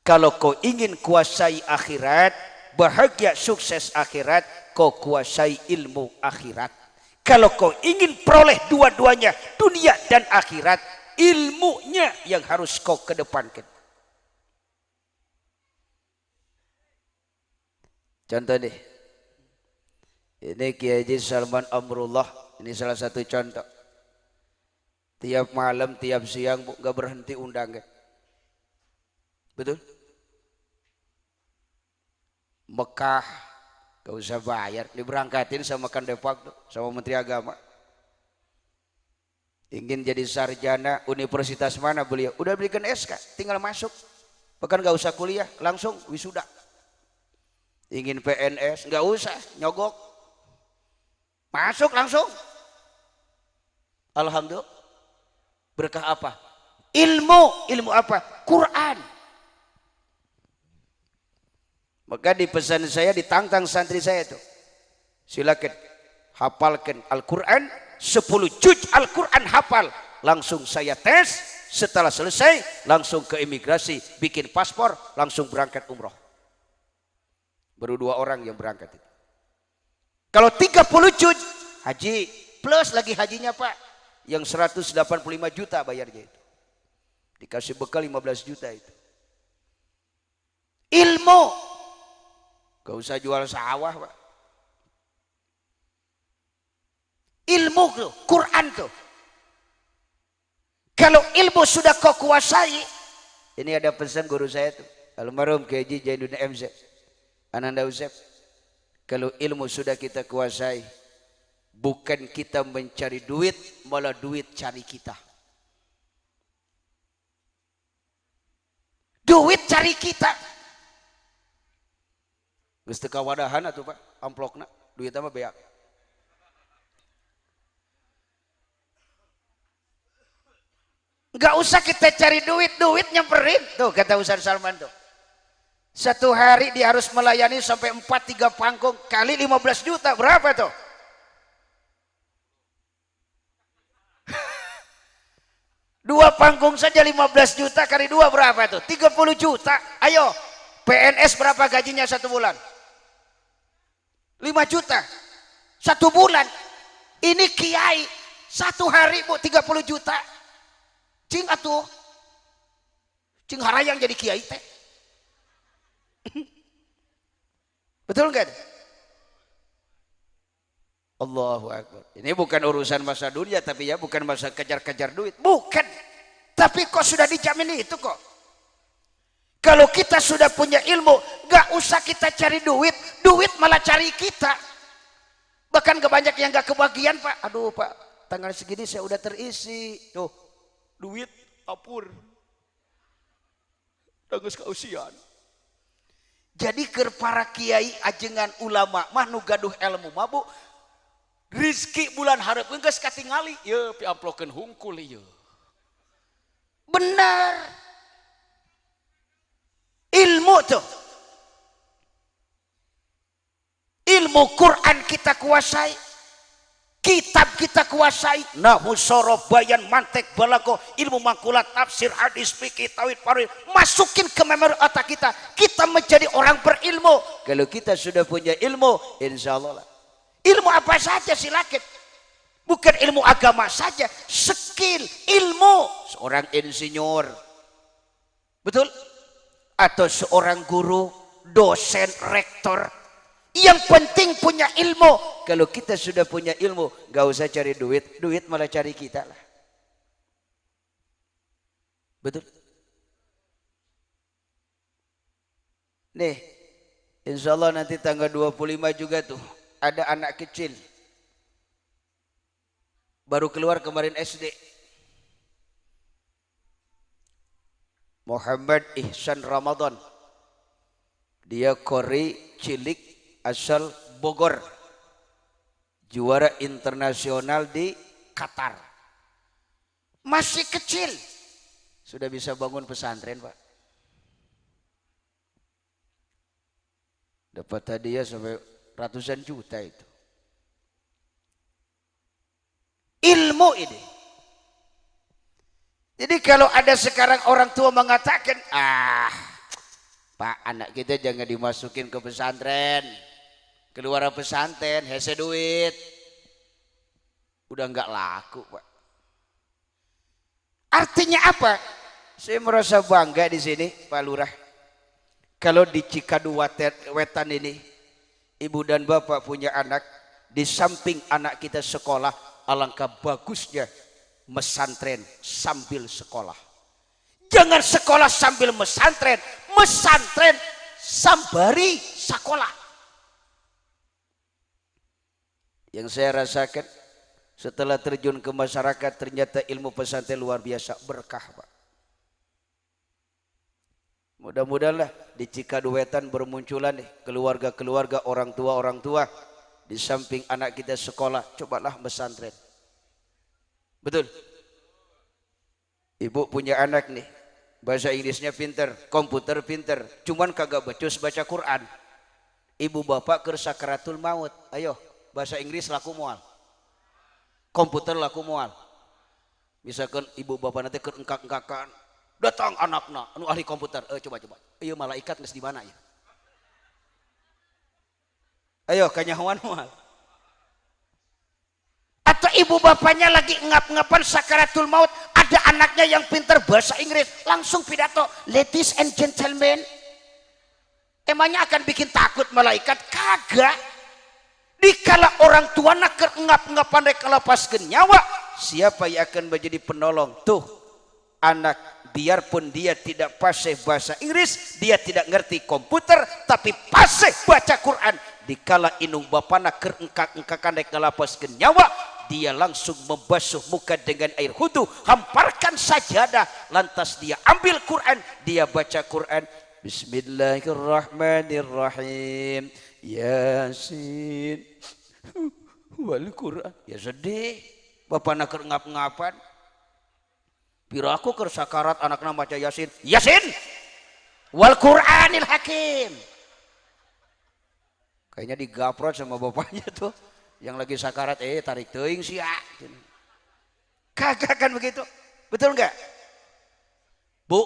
Speaker 2: Kalau kau ingin kuasai akhirat, bahagia sukses akhirat, kau kuasai ilmu akhirat. Kalau kau ingin peroleh dua-duanya, dunia dan akhirat, ilmunya yang harus kau kedepankan. Contoh nih, ini Kiai Haji Salman Amrullah, ini salah satu contoh. Tiap malam, tiap siang Bu, gak berhenti undangan. Betul? Mekah, gak usah bayar, diberangkatin sama Kandepok sama Menteri Agama. Ingin jadi sarjana universitas mana beliau? Udah belikan SK, tinggal masuk. Bahkan gak usah kuliah, langsung wisuda. Ingin PNS, gak usah nyogok, masuk langsung. Alhamdulillah. Berkah apa? Ilmu. Ilmu apa? Quran. Maka di pesan saya, ditantang santri saya itu, silakan hafalkan Al-Quran 10 juz Al-Quran hafal. Langsung saya tes, setelah selesai langsung ke imigrasi, bikin paspor, langsung berangkat umroh. Baru 2 orang yang berangkat itu. Kalau 30 juz haji, plus lagi hajinya Pak, yang 185 juta bayarnya itu. Dikasih bekal 15 juta itu. Ilmu. Gak usah jual sawah Pak. Ilmu tuh, Quran tuh. Kalau ilmu sudah kau kuasai, ini ada pesan guru saya tuh, almarhum Kiai Haji Jainuddin MZ, Ananda Uzeb. Kalau ilmu sudah kita kuasai, bukan kita mencari duit, malah duit cari kita. Duit cari kita. Geus teu kawadahan atuh Pak, amplokna, duitna mah beak. Enggak usah kita cari duit, duit nyamperin. Tuh kata Ustaz Salman tuh. Satu hari dia harus melayani sampai 4-3 panggung, kali 15 juta, berapa tuh? Dua panggung saja 15 juta kali 2 berapa tuh? 30 juta. Ayo, PNS berapa gajinya 1 bulan? 5 juta 1 bulan. Ini kiai 1 hari Bu 30 juta. Cing atuh. Cing harayang jadi kiai teh. Betul kan? Allahu Akbar. Ini bukan urusan masa dunia, tapi ya bukan masa kejar-kejar duit. Bukan. Tapi kok sudah dijamin itu kok. Kalau kita sudah punya ilmu, gak usah kita cari duit. Duit malah cari kita. Bahkan gak banyak yang gak kebagian Pak. Aduh Pak, tanggal segini saya udah terisi. Tuh, duit apur. Tanggus kausian. Jadi ke para kiai ajengan ulama mah nu gaduh ilmu mah Bu, rizki bulan hareupeun geus katingali. Ye piamplokeun hungkul ieu. Benar. Ilmu tuh. Ilmu Quran kita kuasai. Kitab kita kuasai. Nahwu, sorof, bayan, mantek, balaghah, ilmu mangkulat, tafsir, hadis, fikih, tauhid, farid. Masukin ke memori otak kita. Kita menjadi orang berilmu. Kalau kita sudah punya ilmu, insya Allah lah. Ilmu apa saja silakan. Bukan ilmu agama saja. Skill, ilmu. Seorang insinyur. Betul? Atau seorang guru, dosen, rektor. Yang penting punya ilmu. Kalau kita sudah punya ilmu, gak usah cari duit. Duit malah cari kita lah. Betul? Nih, insya Allah nanti tanggal 25 juga tuh. Ada anak kecil. Baru keluar kemarin SD. Muhammad Ihsan Ramadan. Dia kori cilik asal Bogor. Juara internasional di Qatar. Masih kecil. Sudah bisa bangun pesantren Pak. Dapat hadiah sampai ratusan juta itu. Ilmu ini. Jadi kalau ada sekarang orang tua mengatakan, Pak, anak kita jangan dimasukin ke pesantren. Keluar pesantren, hese duit. Udah nggak laku Pak. Artinya apa? Saya merasa bangga di sini Pak Lurah. Kalau di Cikadu Wetan ini, ibu dan bapak punya anak, di samping anak kita sekolah, alangkah bagusnya mesantren sambil sekolah. Jangan sekolah sambil mesantren, mesantren sambari sekolah. Yang saya rasakan setelah terjun ke masyarakat, ternyata ilmu pesantren luar biasa berkah Pak. Mudah-mudahanlah di Cikadu Wetan bermunculan nih keluarga-keluarga orang tua di samping anak kita sekolah, cobalah pesantren. Betul. Ibu punya anak nih, bahasa Inggrisnya pinter, komputer pinter, cuman kagak becus baca Quran. Ibu bapak keur sakaratul maut, ayo bahasa Inggris laku moal, komputer laku moal. Misalkan ibu bapak nanti keur engkak-engkakan, datang anakna anu ahli komputer, coba. Ayo malaikat geus di mana ya? Ayo kanyahoan moal. Atau ibu bapaknya lagi ngap-ngapan sakaratul maut, ada anaknya yang pintar bahasa Inggris, langsung pidato, ladies and gentlemen. Emangnya akan bikin takut malaikat? Kagak. Dikala orang tua nak ngap-ngapan rek lepaskeun nyawa, siapa yang akan menjadi penolong? Tuh anak, biarpun dia tidak fasih bahasa Inggris, dia tidak ngerti komputer, tapi fasih baca Quran. Dikala inung bapana keur engkak-engkakan rek ngalapaskeun nyawa, dia langsung membasuh muka dengan air wudu, hamparkan sajadah, lantas dia ambil Quran, dia baca Quran. Bismillahirrahmanirrahim. Yasin wal Quran. Ya sedih bapana keur ngap-ngapan. Piraku keur sakarat anakna maca Yasin. Yasin wal Quranil Hakim. Kayaknya digaprot sama bapaknya tuh. Yang lagi sakarat, tarik teuing sia. Kagak kan begitu. Betul enggak? Bu,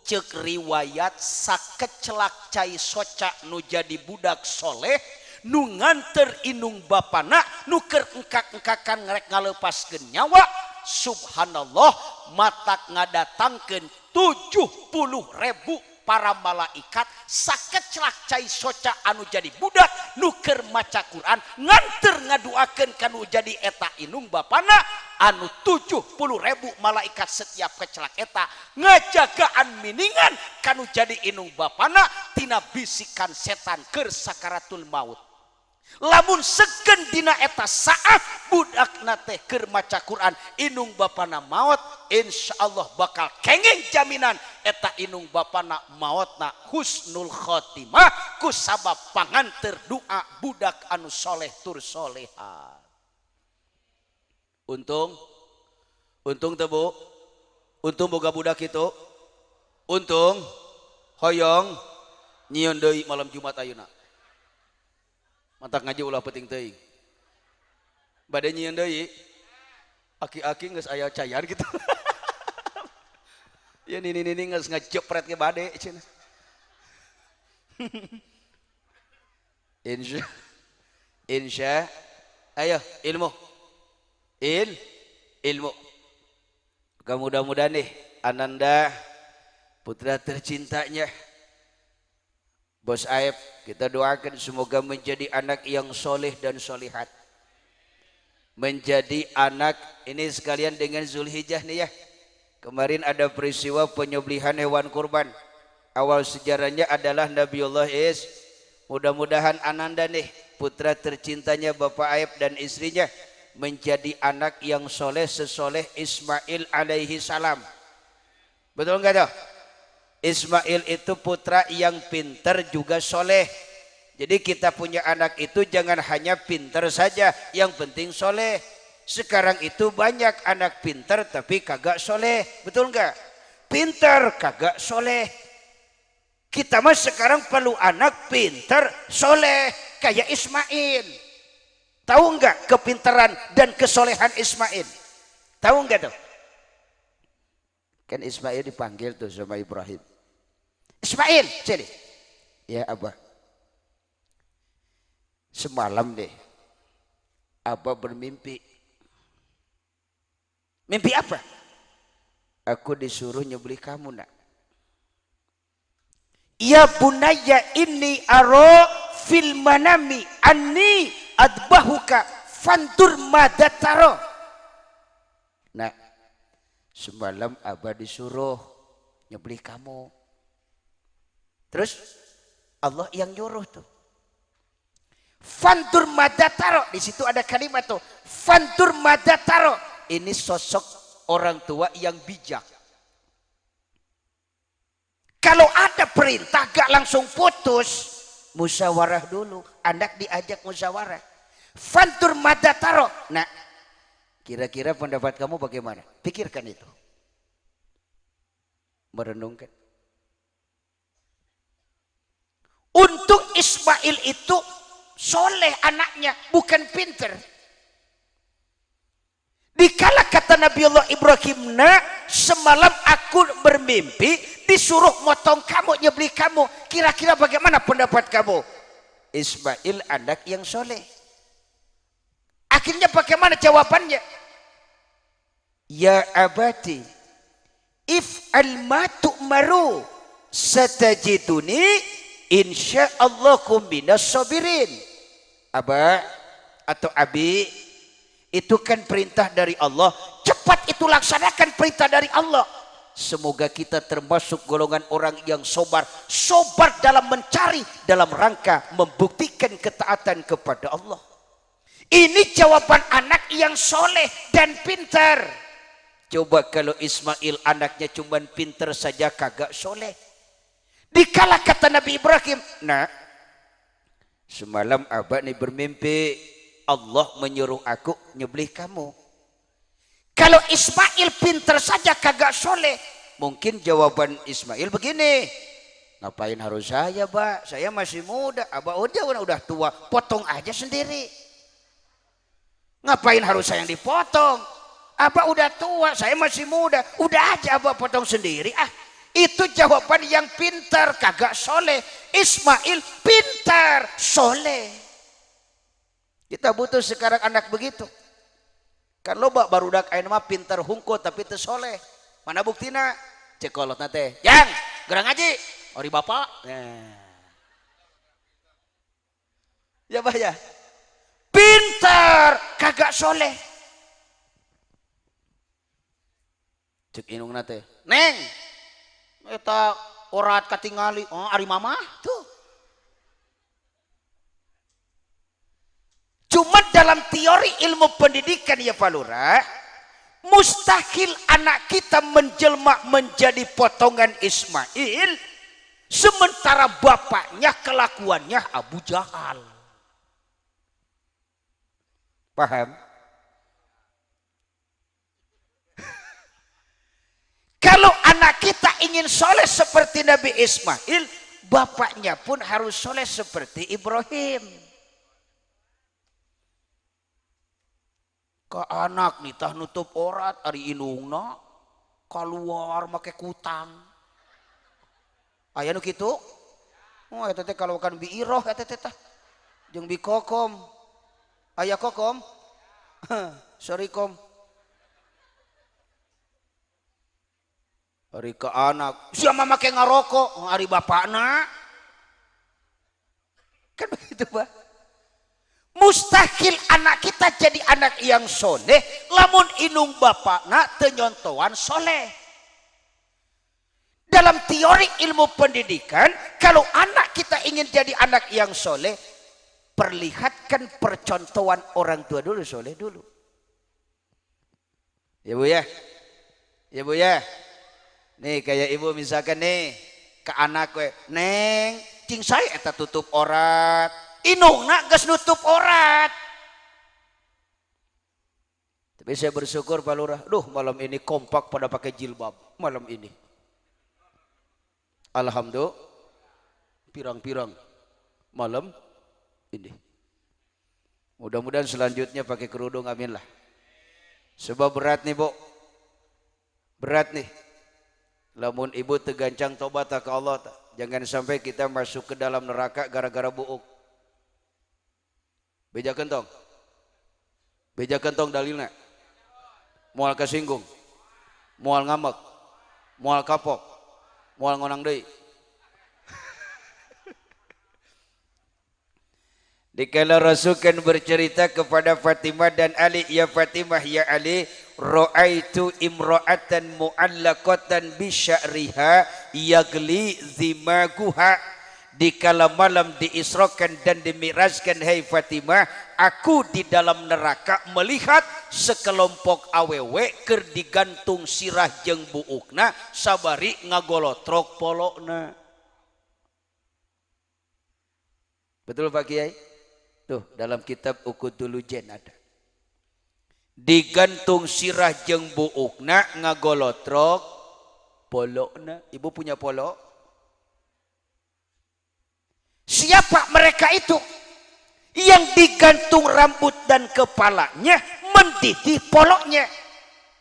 Speaker 2: cek riwayat sakecelak cai soca nu jadi budak soleh, nu nganter inung bapana nuker engkak-engkakan ngerek ngalepaskeun nyawa. Subhanallah, matak ngadatangkeun 70.000 para malaikat sakeclak cai soca anu jadi budak nuker maca Quran nganter ngaduakeun kanu jadi eta inung bapana anu 70.000 malaikat setiap kecelak eta ngajagaan miningan kanu jadi inung bapana tina bisikan setan keur sakaratul maut. Lamun segen dina eta saat budakna teh keur maca Quran inung bapana maot, insyaallah bakal kenging jaminan eta inung bapana maotna husnul khotimah ku sabab panganter doa budak anu soleh tur soleha. Untung teu Bu? Untung boga budak itu. Untung hoyong nyieun deui malam Jumat ayeuna. Mantak ngaji ulah penting teuing. Bade nyieun deui. Aki-aki geus aya cayan gitu. Ya nini geus ngajepret ke bade cenah. Insya ayo ilmu. Ilmu. Mudah-mudahan nih Ananda putra tercintanya Bos Aib, kita doakan semoga menjadi anak yang soleh dan solihat. Menjadi anak, ini sekalian dengan Zulhijjah nih ya. Kemarin ada peristiwa penyembelihan hewan kurban. Awal sejarahnya adalah Nabiullah Is. Mudah-mudahan Ananda nih, putra tercintanya Bapak Aib dan istrinya, menjadi anak yang soleh sesoleh Ismail alaihi salam. Betul nggak tuh? Ismail itu putra yang pintar juga soleh. Jadi kita punya anak itu jangan hanya pintar saja, yang penting soleh. Sekarang itu banyak anak pintar tapi kagak soleh, betul nggak? Pintar kagak soleh. Kita mah sekarang perlu anak pintar soleh kayak Ismail. Tahu nggak kepintaran dan kesolehan Ismail? Tahu nggak tuh? Kan Ismail dipanggil tuh sama Ibrahim. Ismail, sini. Ya Abah. Semalam deh, Abah bermimpi. Mimpi apa? Aku disuruh nyembelih kamu nak. Ya bunayya inni aro fil manami anni adbahuka fantur madataro. Nah, semalam Abah disuruh nyembelih kamu. Terus Allah yang nyuruh tuh. Fantur madataro, di situ ada kalimat tuh. Fantur madataro, ini sosok orang tua yang bijak. Kalau ada perintah gak langsung putus, musyawarah dulu. Anak diajak musyawarah. Fantur madataro. Nah, kira-kira pendapat kamu bagaimana? Pikirkan itu. Merenungkan. Untung Ismail itu soleh anaknya, bukan pinter. Dikala kata Nabiullah Ibrahim, nak semalam aku bermimpi disuruh motong kamu, nyembelih kamu. Kira-kira bagaimana pendapat kamu? Ismail anak yang soleh. Akhirnya bagaimana jawabannya? Ya abati, if'al ma tu'maru satajiduni insyaallah minas sabirin. Abah atau Abi, itu kan perintah dari Allah. Cepat itu laksanakan perintah dari Allah. Semoga kita termasuk golongan orang yang sobar. Sobar dalam mencari, dalam rangka membuktikan ketaatan kepada Allah. Ini jawaban anak yang soleh dan pintar. Coba kalau Ismail anaknya cuma pintar saja kagak soleh. Dikala kata Nabi Ibrahim, nah semalam Abah nih bermimpi Allah menyuruh aku nyembelih kamu. Kalau Ismail pintar saja kagak soleh, mungkin jawaban Ismail begini, ngapain harus saya, Pak? Saya masih muda. Abah udah tua, potong aja sendiri. Ngapain harus saya yang dipotong? Abah udah tua, saya masih muda. Udah aja Abah potong sendiri. Itu jawaban yang pintar, kagak soleh. Ismail pintar, soleh. Kita butuh sekarang anak begitu. Kan loba barudak ayeuna mah pinter hungkul tapi teu soleh. Mana buktina? Cekolot nate. Yang gerang ngaji. Ori bapak. Nah. Ya bah ya. Pinter kagak soleh. Cek inung nate. Neng. Eta orat katingali. Oh ari mama tuh. Cuma dalam teori ilmu pendidikan ya Pak Lurah, mustahil anak kita menjelma menjadi potongan Ismail, sementara bapaknya kelakuannya Abu Jahal. Paham? Kalau anak kita ingin soleh seperti Nabi Ismail, bapaknya pun harus soleh seperti Ibrahim. Ke anak nih tah nutup orat ari indungna keluar make kutang aya nu kitu. Oh eta teh kalau kan biiroh eta teh tah jeung bi kokom aya kokom. Sorry kom ari ke anak sia mah make ngarokok ari bapakna kan begitu Pak. Mustahil anak kita jadi anak yang soleh lamun inung bapakna teu nyontoan soleh. Dalam teori ilmu pendidikan, kalau anak kita ingin jadi anak yang soleh, perlihatkan percontohan orang tua dulu, soleh dulu. Ya Bu ya, ya Bu ya. Nih kayak ibu misalkan nih ke anak gue, neng, cing saya eta tutup orat. Inungna geus nutup orat. Tapi saya bersyukur Pak Lurah, malam ini kompak pada pakai jilbab malam ini. Alhamdulillah, pirang-pirang malam ini. Mudah-mudahan selanjutnya pakai kerudung, amin lah. Sebab berat nih Bu, berat nih. Lamun ibu tegancang tobat ke Allah, jangan sampai kita masuk ke dalam neraka gara-gara buuk. Beja kentong dalilna moal kasinggung, moal ngamek, moal kapok, moal ngonang deui. Dikala Rasul kan bercerita kepada Fatimah dan Ali, ya Fatimah ya Ali, ra'aitu imra'atan mu'allaqatan bi sya'riha yagli zimaguha. Dikala malam diisrokan dan dimi'rajkan, hai Fatimah, aku di dalam neraka melihat sekelompok awewe keur digantung sirah jeung buukna sabari ngagolotrok polona. Betul Pak Kiai? Tuh dalam kitab Ukudul Jen ada. Digantung sirah jeung buukna ngagolotrok polona. Ibu punya polo? Siapa mereka itu? Yang digantung rambut dan kepalanya, mendidih poloknya.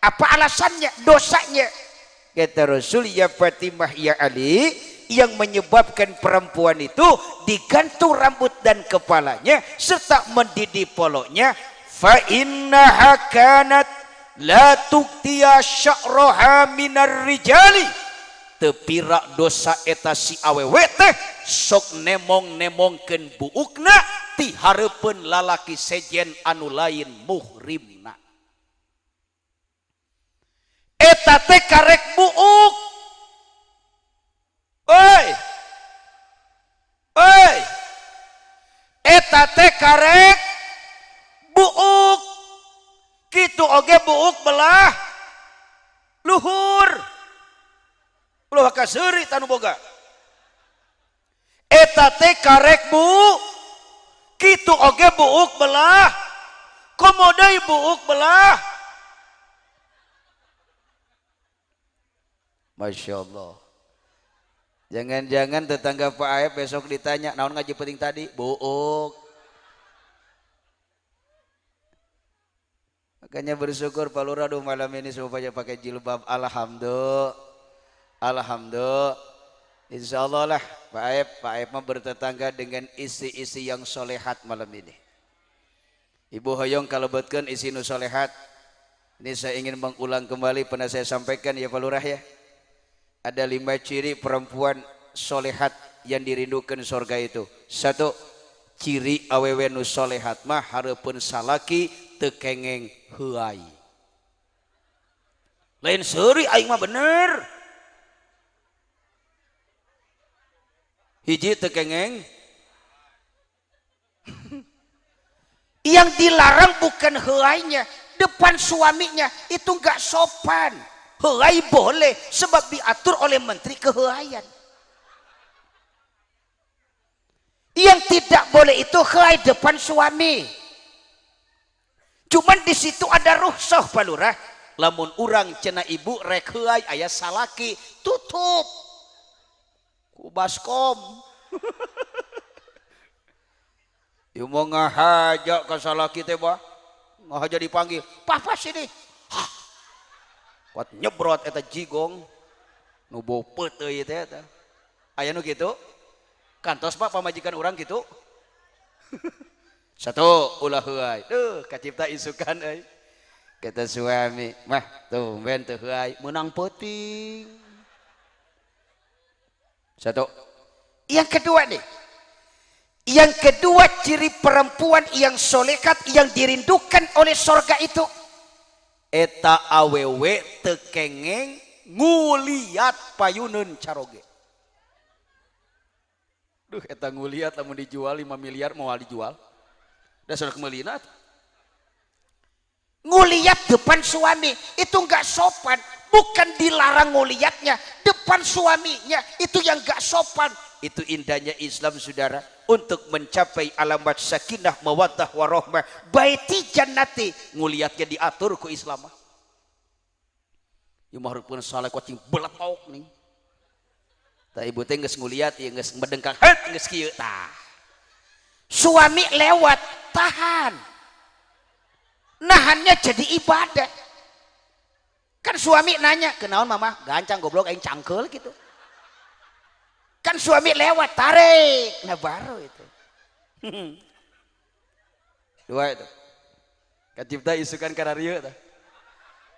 Speaker 2: Apa alasannya? Dosanya. Kata Rasul, ya Fatimah ya Ali, yang menyebabkan perempuan itu digantung rambut dan kepalanya serta mendidih poloknya, fa innaha kanat la tuktiya sya'raha minar rijali. Tepirak dosa eta si awewe teh sok nemong-nemongkeun buukna ti hareupeun lalaki sejen anu lain muhrimna. Eta teh karek buuk. Oi. Eta teh karek buuk. Kitu oge buuk belah luhur. Ulah kaseuri tanu boga. Eta teh karek bu, kitu oge buuk belah, komo deui buuk belah. Masya Allah. Jangan-jangan tetangga Pak Aep besok ditanya, naon ngaji penting tadi? Buuk. Makanya bersyukur Pak Lurah malam ini supaya pakai jilbab. Alhamdulillah. Alhamdulillah, insya Allah lah Pak Aep mah bertetangga dengan isi-isi yang solehat malam ini.
Speaker 1: Ibu hoyong kalebetkeun isi nu solehat. Ini saya ingin mengulang kembali pernah saya sampaikan ya Pak Lurah ya. Ada 5 ciri perempuan solehat yang dirindukan surga itu. 1, ciri awewe nu solehat mah hareupeun salaki teu kengeng heuai. Lain seuri aing mah bener. Hiji teu kengeng.
Speaker 2: Yang dilarang bukan heuainya, depan suaminya itu enggak sopan. Heuai boleh sebab diatur oleh menteri keheuaian. Yang tidak boleh itu heuai depan suami. Cuman di situ ada rukhsah Pak Lurah. Lamun urang cenah ibu rek heuai aya salaki tutup ku baskom. Ieu mau ngahaja ka salaki teh bah. Ngahaja dipanggil, "Papa sini." Hah. Kuat nyebrot eta jigong nu bau peuteuy teh eta. Aya nu kitu? Kantos Pak pamajikan urang kitu? 1 ulah heuai. Duh, kacipta isukan euy. Kata suami, "Mah, tumben teu heuai, meunang peuting." 1. Yang kedua nih. Yang kedua ciri perempuan yang solehat yang dirindukan oleh surga itu
Speaker 1: eta awewe teu kengeng nguliat payuneun caroge. Duh eta nguliat lamun dijual 5 miliar moal dijual. Da sok meulina.
Speaker 2: Nguliat depan suami itu enggak sopan, bukan dilarang nguliatnya depan suaminya itu yang enggak sopan.
Speaker 1: Itu indahnya Islam saudara, untuk mencapai alamat sakinah mawaddah warahmah
Speaker 2: baiti jannati
Speaker 1: nguliatnya diatur ku Islam. Ieu mah hareupeun saleh kucing beletok nih. Tah ibu teh geus nguliat ieu geus medengkang heut geus kieu tah.
Speaker 2: Suami lewat tahan. Nahannya jadi ibadah. Kan suami nanya, "Kenaon mama?" "Gancang goblok aing cangkeul gitu." Kan suami lewat tarik, nah baru itu.
Speaker 1: 2 itu. Kacipta isukan kana rieu tah.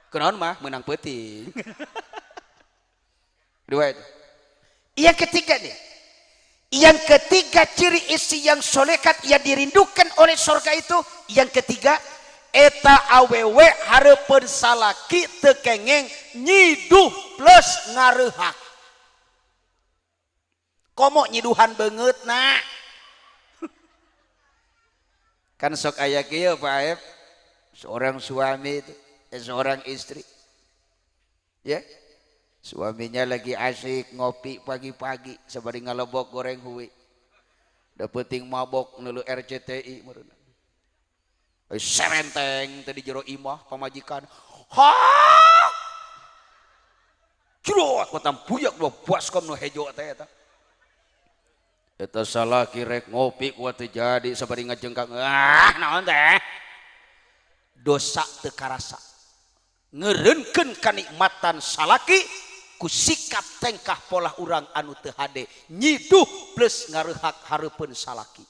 Speaker 1: Kunaon mah meunang peuting. 2 itu.
Speaker 2: Yang ketiga nih. Yang ketiga ciri isi yang solehat yang dirindukan oleh surga itu, yang ketiga eta awewe hareupeun salaki teu kengeng nyiduh plus ngareuhak. Komo nyiduhan beungeut na.
Speaker 1: Kan sok aya kieu Pak Aep, seorang suami itu, seorang istri. Ya. Suaminya lagi asik ngopi pagi-pagi sabari ngalebok goreng huwi. Da peuting mabok neulu RCTI meureun. Serenteng teh di jero imah pamajikan. Hah! Jrot matam buyak dua baskom nu hejo teh eta. Eta salaki rek ngopi kuat terjadi sabari ngajengkang naon teh dosa teu karasa ngeureunkeun kanikmatan salaki ku sikap tengkah pola urang anu teu hade nyiduh plus ngareuhak hareupeun salaki.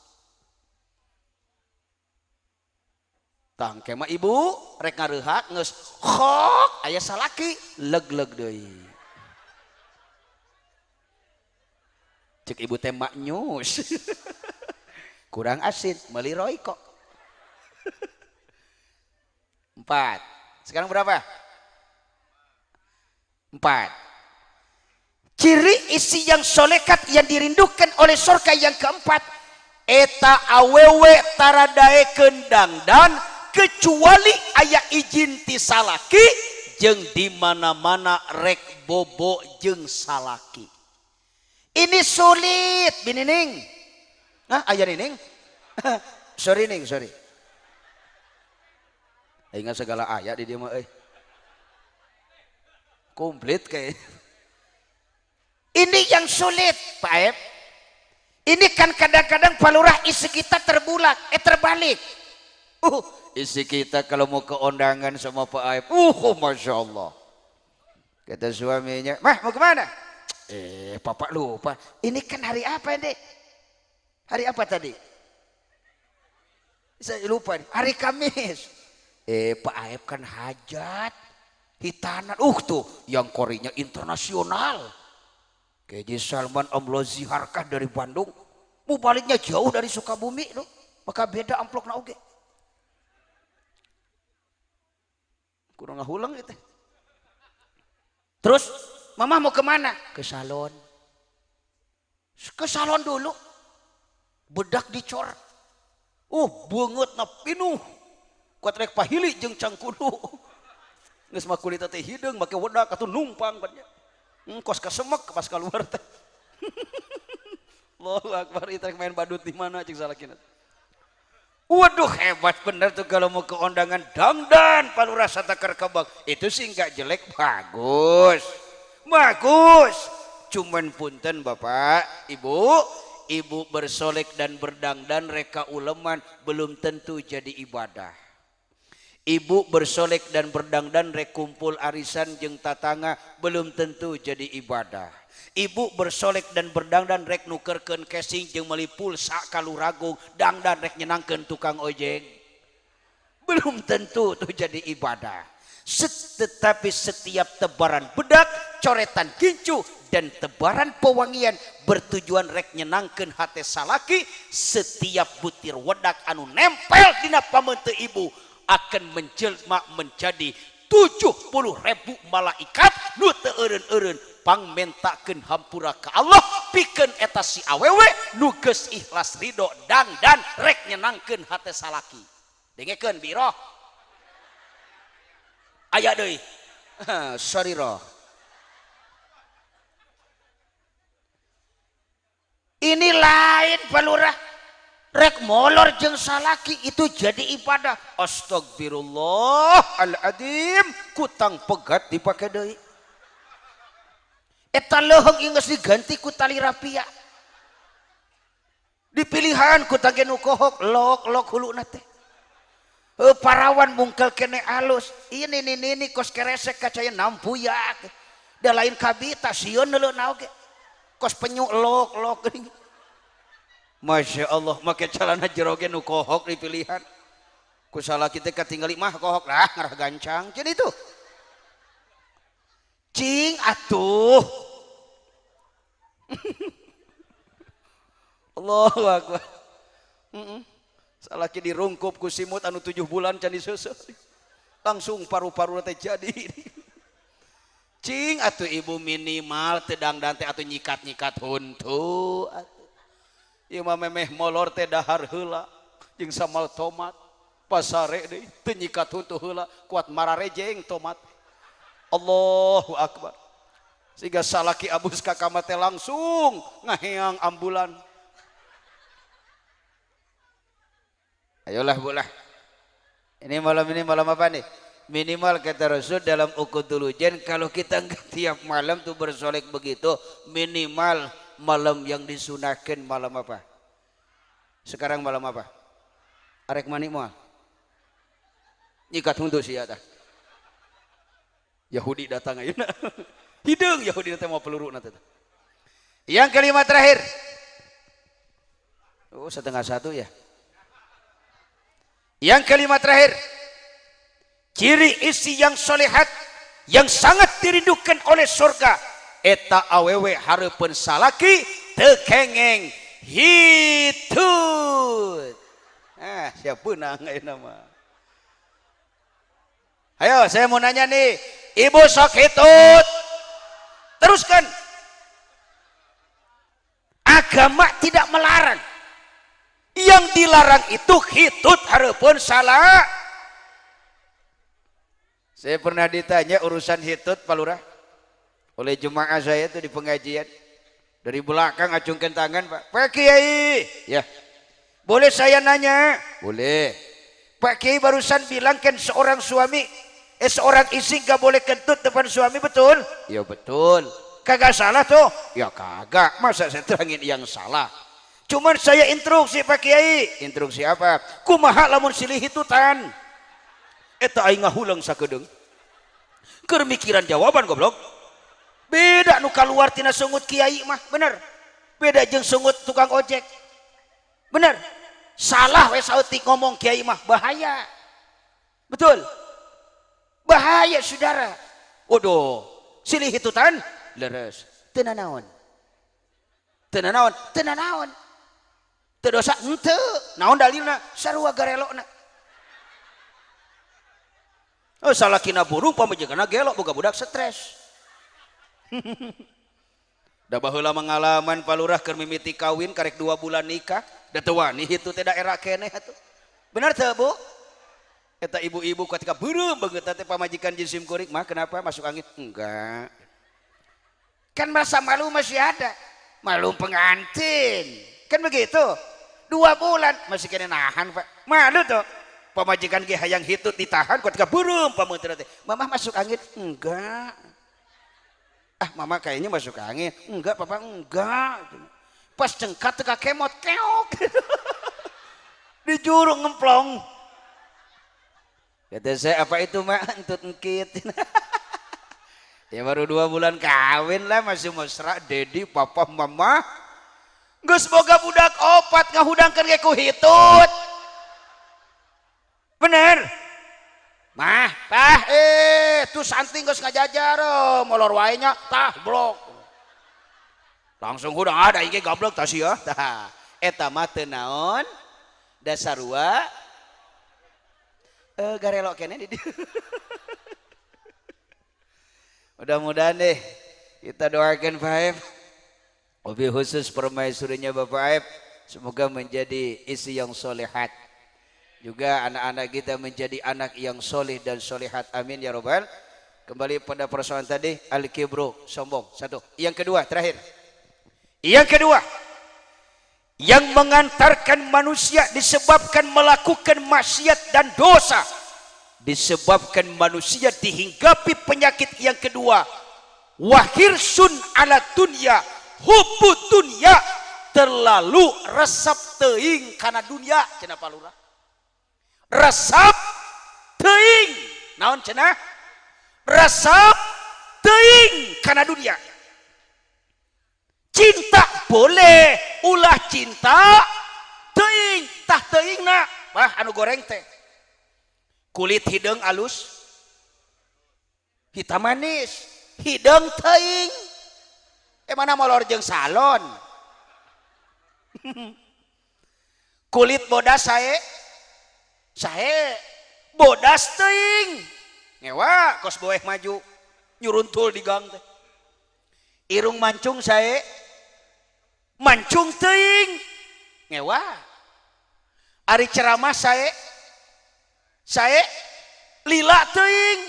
Speaker 1: Tang kema ibu rek ngareuhak geus khok aya salaki leg-leg deui. Cek ibu tembak nyus. Kurang asin, meuli royko. 4. Sekarang berapa? 4.
Speaker 2: Ciri isi yang solehat yang dirindukan oleh surga yang keempat, eta awewe taradaekeun dangdan kecuali aya izin ti salaki jeung di mana-mana rek bobo jeung salaki. Ini sulit, binining. Nah, ayah nining. Sorry ning, sorry. Ingat segala ayat di dia mah komplit kayak. Ini yang sulit, Pak Ep. Ini kan kadang-kadang Pak Lurah isi kita terbalik.
Speaker 1: Isi kita kalau mau ke undangan sama Pak Aep, Masya Allah. Kata suaminya, "Mah mau kemana?"
Speaker 2: Papa lupa. Ini kan hari apa, Dek? Hari apa tadi? Saya lupa nih, hari Kamis. Pak Aep kan hajat. Hitanan, tuh yang korinya internasional. Keji Salman Amlozi Harkah dari Bandung. Mau baliknya jauh dari Sukabumi loh. Maka beda amplok na oge. Kurang ngahulang gitu. Terus, mama mau kemana? Ke salon. Ke salon dulu. Bedak dicor. Bungut na pinuh. Kuat rek pahili jeung cangkudu. Geus mah kulit teh hideung make wedak atuh numpang banyak. Kos kasemek pas keluar teh. Allahu Akbar, itu main badut di mana cing salakina. Waduh hebat bener tuh kalau mau ke undangan dangdan palura satakar kebak. Itu sih nggak jelek, bagus. Bagus. Cuman punten Bapak, Ibu bersolek dan berdangdan reka uleman belum tentu jadi ibadah. Ibu bersolek dan berdangdan rek kumpul arisan jeung tatangga belum tentu jadi ibadah. Ibu bersolek dan berdangdan rek nukerkeun casing jeung meuli pulsa ka Luragung dangdan rek nyenangkeun tukang ojek. Belum tentu tuh jadi ibadah. Tetapi setiap tebaran bedak, coretan gincu dan tebaran pewangian bertujuan rek nyenangkeun hate salaki. Setiap butir wedak anu nempel dina pamenteu ibu akan menjelma menjadi 70.000 malaikat nu teu eureun-eureun pangmentakeun hampura ka Allah pikeun eta si awewe nu geus ikhlas ridho dangdan rek nyenangkeun hate salaki. Dengekeun biro. Aya deui. Sorry roh. Ini lain palurah. Rek molor jeung salaki itu jadi ibadah. Astagfirullahaladzim. Kutang pegat dipake deui. Eta leuheung geus diganti ku tali rapia. Dipilihan ku tage nu kohok lok huluna teh. Parawan mungkel kene alus. Ini kos keresek kacaya nampuyak. Da lain kabita sieun leuna oge. Kos penyu lok geuning. Masya Allah, make calana jeroge nu kohok dipilihan. Ku salaki teh katinggali mah kohok lah ngarah gancang. Jadi itu. Cing atuh. Allahu Akbar. Salaki dirungkup ku simut anu 7 bulan can diseuseut. Langsung paru-paru teh jadi. Cing atuh ibu minimal teu dangdan teh atuh nyikat-nyikat huntu atuh. Ieu mah memeh molor teh dahar heula jeung samal tomat. Pasare deui teu nyikat huntu heula kuat mararejeng tomat. Allahu Akbar. Sehingga salaki abus ka kamar teh langsung ngaheang ambulan. Ayolah bulah. Ini malam apa nih? Minimal kata Rasul dalam Ukudul Ujen kalau kita tiap malam tuh bersolek begitu minimal malam yang disunahkan malam apa? Sekarang malam apa? Arek mani moal. Nyikat huntu sia tah. Yahudi datang ayeuna. Hideung Yahudi datang mau peluru nanti. Yang kelima terakhir. Oh 12:30 ya. Yang kelima terakhir. Ciri isi yang solehat yang sangat dirindukan oleh surga eta awewe hareupeun salaki teu kengeng hitut. Siapeunang ayeuna mah. Ayo saya mau nanya nih, ibu sok hitut. Teruskan. Agama tidak melarang. Yang dilarang itu hitut hareupeun salak. Saya pernah ditanya urusan hitut Pak Lurah oleh jemaah saya itu di pengajian. Dari belakang acungkan tangan, Pak Kiai. Ya. Boleh saya nanya? Boleh. Pak Kiai barusan bilang kan seorang suami, seorang istri gak boleh kentut depan suami, betul? Ya betul. Kagak salah tuh? Ya kagak. Masa saya terangin yang salah? Cuman saya instruksi Pak Kiai. Instruksi apa? Kumaha lamun silih hitutan. Eta aing ngahulang sakedeung. Keur mikiran jawaban goblok. Beda nu kaluar tina sungut kiai mah, bener. Beda jeung sungut tukang ojek. Bener. salah we sautik ngomong kiai mah bahaya. Betul, bahaya saudara. Waduh, silih hitutan leres tenanawan terdosa ente naon dalilna sarua garelokna. Oh salah kina burung pamejegana gelok boga budak stres. Da baheula mengalaman palurah keur mimiti kawin karek 2 bulan nikah da teu wani hitu teh daerah keneh atuh. Benar teu Bu? Eta ibu-ibu ketika beureum beungeut teh pamajikan jisim kuring mah kenapa masuk angin? Enggak. Kan rasa malu masih ada. Malu pengantin. Kan begitu. 2 bulan masih kena nahan Pak. Malu tuh. Pamajikan ge hayang hitut ditahan ketika beureum pamunten teh. Mama masuk angin? Enggak. Ah mama kayaknya masuk angin. Enggak papa enggak. Pas cengkat teka kemot keok. Di jurung ngemplong. Kata saya apa itu mak entut engkit. Ya baru 2 bulan kawin lah masih mesra dedi papa mama geus boga budak 4 ngahudangkeun ge ku hitut. Bener mah tah tuh santing geus ngajajar molor wae nya tah blok langsung hudang ada ieu goblok tah sia tah eta mah teu naon dasarua garelok keneh di dieu. Mudah-mudahan deh kita doakan Pak Aib, lebih khusus permaisurinya Bapak Aib, semoga menjadi istri yang solehat. Juga anak-anak kita menjadi anak yang soleh dan solehat. Amin ya robbal. Kembali pada persoalan tadi, al-kibru, sombong. 1. Yang kedua, terakhir. Yang kedua, yang mengantarkan manusia disebabkan melakukan maksiat dan dosa. Disebabkan manusia dihinggapi penyakit yang kedua, wahirsun ala dunya, hubbu dunya, terlalu resep teuing kana dunya cenah palurah. Resep teuing naon cenah? Resep teuing kana dunya. Cinta boleh, ulah cinta teuing, tah teuingna bah anu goreng teh. Kulit hidung alus hitam manis hidung teuing mana molor jeung salon. Kulit bodas sae bodas teuing ngewa kos boeh maju nyuruntul di gang teh. Irung mancung sae mancung teuing ngewa. Ari ceramah sae lila teuing.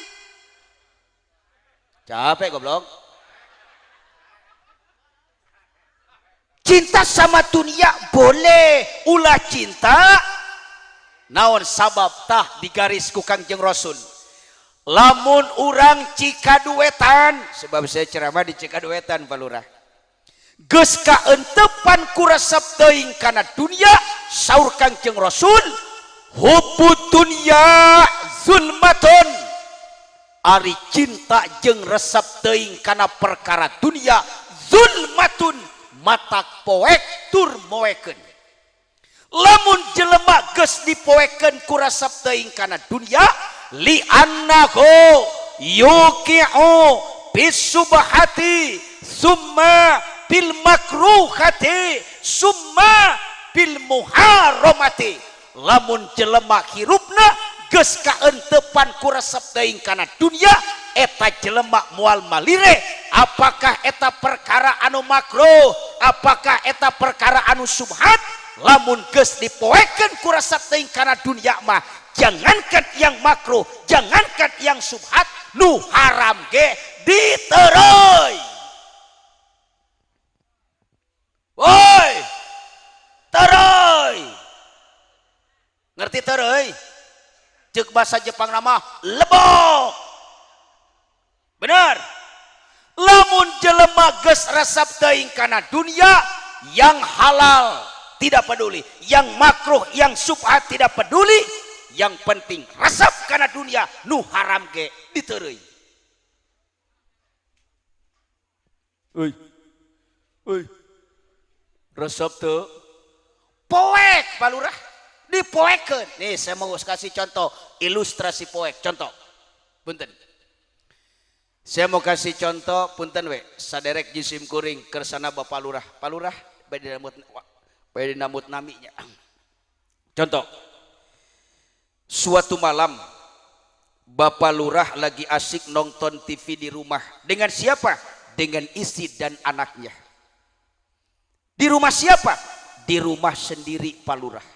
Speaker 2: Capek goblok. Cinta sama dunia boleh, ulah cinta naon sabab tah digaris ku Kangjeng Rasul. Lamun urang Cikaduetan, sebab saya ceramah di Cikaduetan palurah. Geus kaentepan ku resep teuing kana dunia, saur Kangjeng Rasul, hubbud dunya zulmatun, ari cinta jeung resep teuing kana perkara dunia zulmatun, matak poek tur moekeun. Lamun jelema geus dipoekeun ku resep teuing kana dunia, li annahu yuqi'u bisubhati summa bil makruhati summa bil muharramati. Lamun jelema hirupna geus kaentepan ku resep teuing kana dunia, eta jelema moal malire apakah eta perkara anu makruh, apakah eta perkara anu subhat. Lamun geus dipoekeun ku resep teuing kana dunia mah, jangankan yang makruh, jangankan yang subhat, nu haram ge ditereuy. Woi, tereuy. Ngerti tereuy? Ceuk bahasa Jepang nama lebok. Benar. Lamun jelema geus resep teuing kana dunia, yang halal tidak peduli, yang makruh, yang subhat tidak peduli, yang penting resep kana dunia, nu haram ge ditereuy. Euy. Resep teu poek balurah. dipoekeun. Nih saya mau kasih contoh ilustrasi poek. Contoh. Punten. Saya mau kasih contoh punten we. Saderek jisim kuring kersana Bapak Lurah. Pak Lurah bade namut naminya. Contoh. Suatu malam Bapak Lurah lagi asik nonton TV di rumah. Dengan siapa? Dengan istri dan anaknya. Di rumah siapa? Di rumah sendiri Pak Lurah.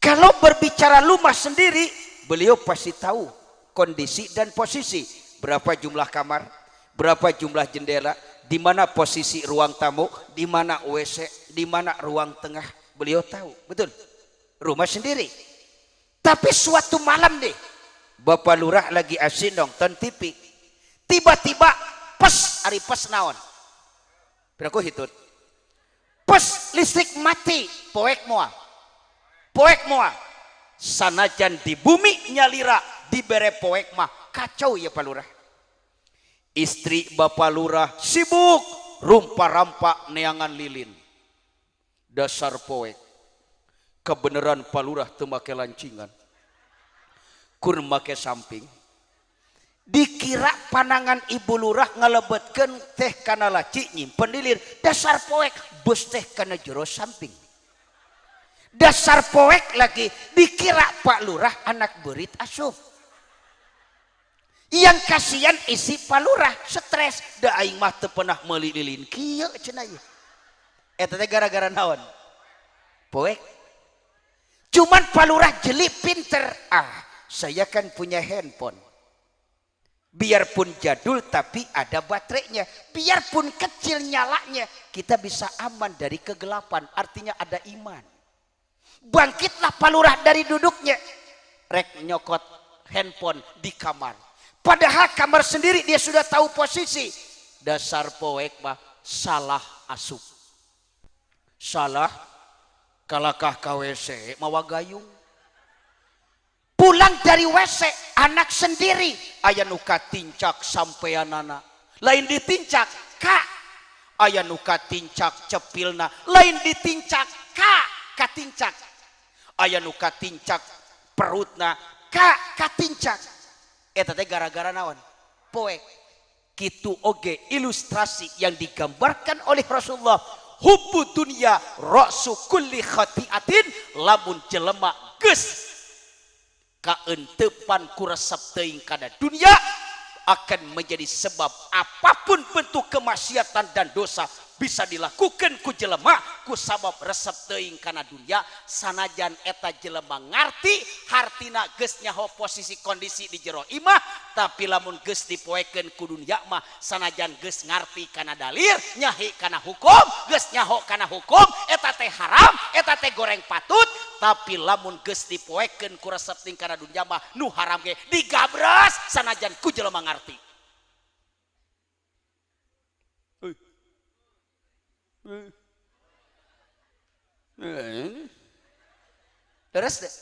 Speaker 2: Kalau berbicara rumah sendiri, beliau pasti tahu kondisi dan posisi. Berapa jumlah kamar, berapa jumlah jendela, di mana posisi ruang tamu, di mana WC, di mana ruang tengah. Beliau tahu, betul. Rumah sendiri. Tapi suatu malam deh, Bapak Lurah lagi asyik nonton TV. Tiba-tiba pes, ari pes naon. Berapa hitut? Pes listrik mati, poek moal. Poek moal. Sanajan di bumi nyalira dibere poek mah kacau ya Pak Lurah. Istri Bapak Lurah sibuk rumpa-rampa neangan lilin. Dasar poek. Kebenaran Pak Lurah teu make lancingan. Kur make samping. Dikira panangan Ibu Lurah ngalebetkeun teh kana laci nyimpen lilin. Dasar poek beus teh kana jero samping. Dasar poek lagi dikira Pak Lurah anak beurit asuh. Yang kasihan isi Pak Lurah stres. Da aing mah teu pernah meuli lilin kieu cenah ieu. Eta teh gara-gara naon? Poek. Cuman Pak Lurah jeli pinter. Saya kan punya handphone. Biarpun jadul tapi ada baterainya. Biarpun kecil nyalanya, kita bisa aman dari kegelapan. Artinya ada iman. Bangkitlah Pak Lurah dari duduknya. Rek nyokot handphone di kamar. Padahal kamar sendiri dia sudah tahu posisi. Dasar poek mah salah asup. Salah kalakah ka WC mawa gayung. Pulang dari WC anak sendiri aya nu katincak sampeanana. Lain ditincak ka. Aya nu katincak cepilna. Lain ditincak ka katincak. Aya nu katincak perutna ka katincak. Eta teh gara-gara naon? Poek. Kitu oge ilustrasi yang digambarkan oleh Rasulullah. Hubbu dunya ra'su kulli khati'atin, lamun jelema geus kaentepan ku resep teuing kana dunia akan menjadi sebab apapun bentuk kemaksiatan dan dosa bisa dilakukan ku jelema ku sabab resep teuing kana dunia. Sanajan eta jelema ngarti hartina geus nyaho posisi kondisi di jero imah, tapi lamun geus dipoekeun ku dunia mah sanajan geus ngarti kana dalil nyahi kana hukum, geus nyaho kana hukum eta teh haram, eta teh goreng patut, tapi lamun geus dipoekeun ku resep teuing kana dunia mah nu haram ge digabres sanajan ku jelema ngarti. Terus deh.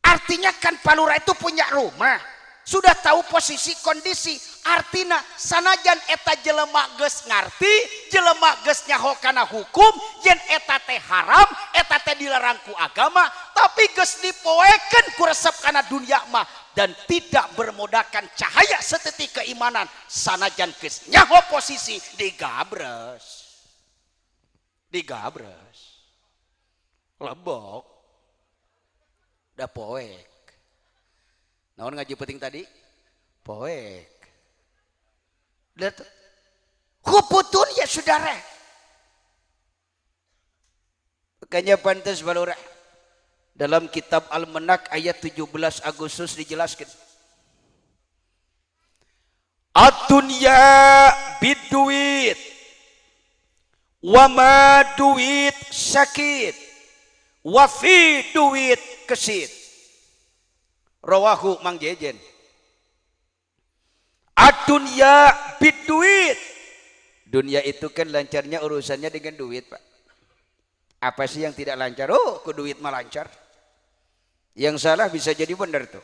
Speaker 2: Artinya kan Pak Lurah itu punya rumah, sudah tahu posisi kondisi. Artinya sanajan eta jelema geus ngarti, jelema geus nyaho kana hukum, yen eta teh haram, eta teh dilarang ku agama, tapi geus dipoekeun ku resep kana dunia mah dan tidak bermodalkan cahaya setetik keimanan, sanajan geus nyaho posisi digabres. Digabres. Lebok. Da poek. Naon ngaji penting tadi? Poek. Lihat. Kuputun ya saudara. Makanya pantas Pak Lurah. Dalam kitab Al-Menak ayat 17 Agustus dijelaskan. Ad-dunya bid-duit. Wama duit sakit. Wafi duit kesit. Rawahu Mang Jejen. Ad-dunya bid-duit. Dunia itu kan lancarnya urusannya dengan duit, Pak. Apa sih yang tidak lancar? Oh, ke duit mah lancar. Yang salah bisa jadi benar tuh.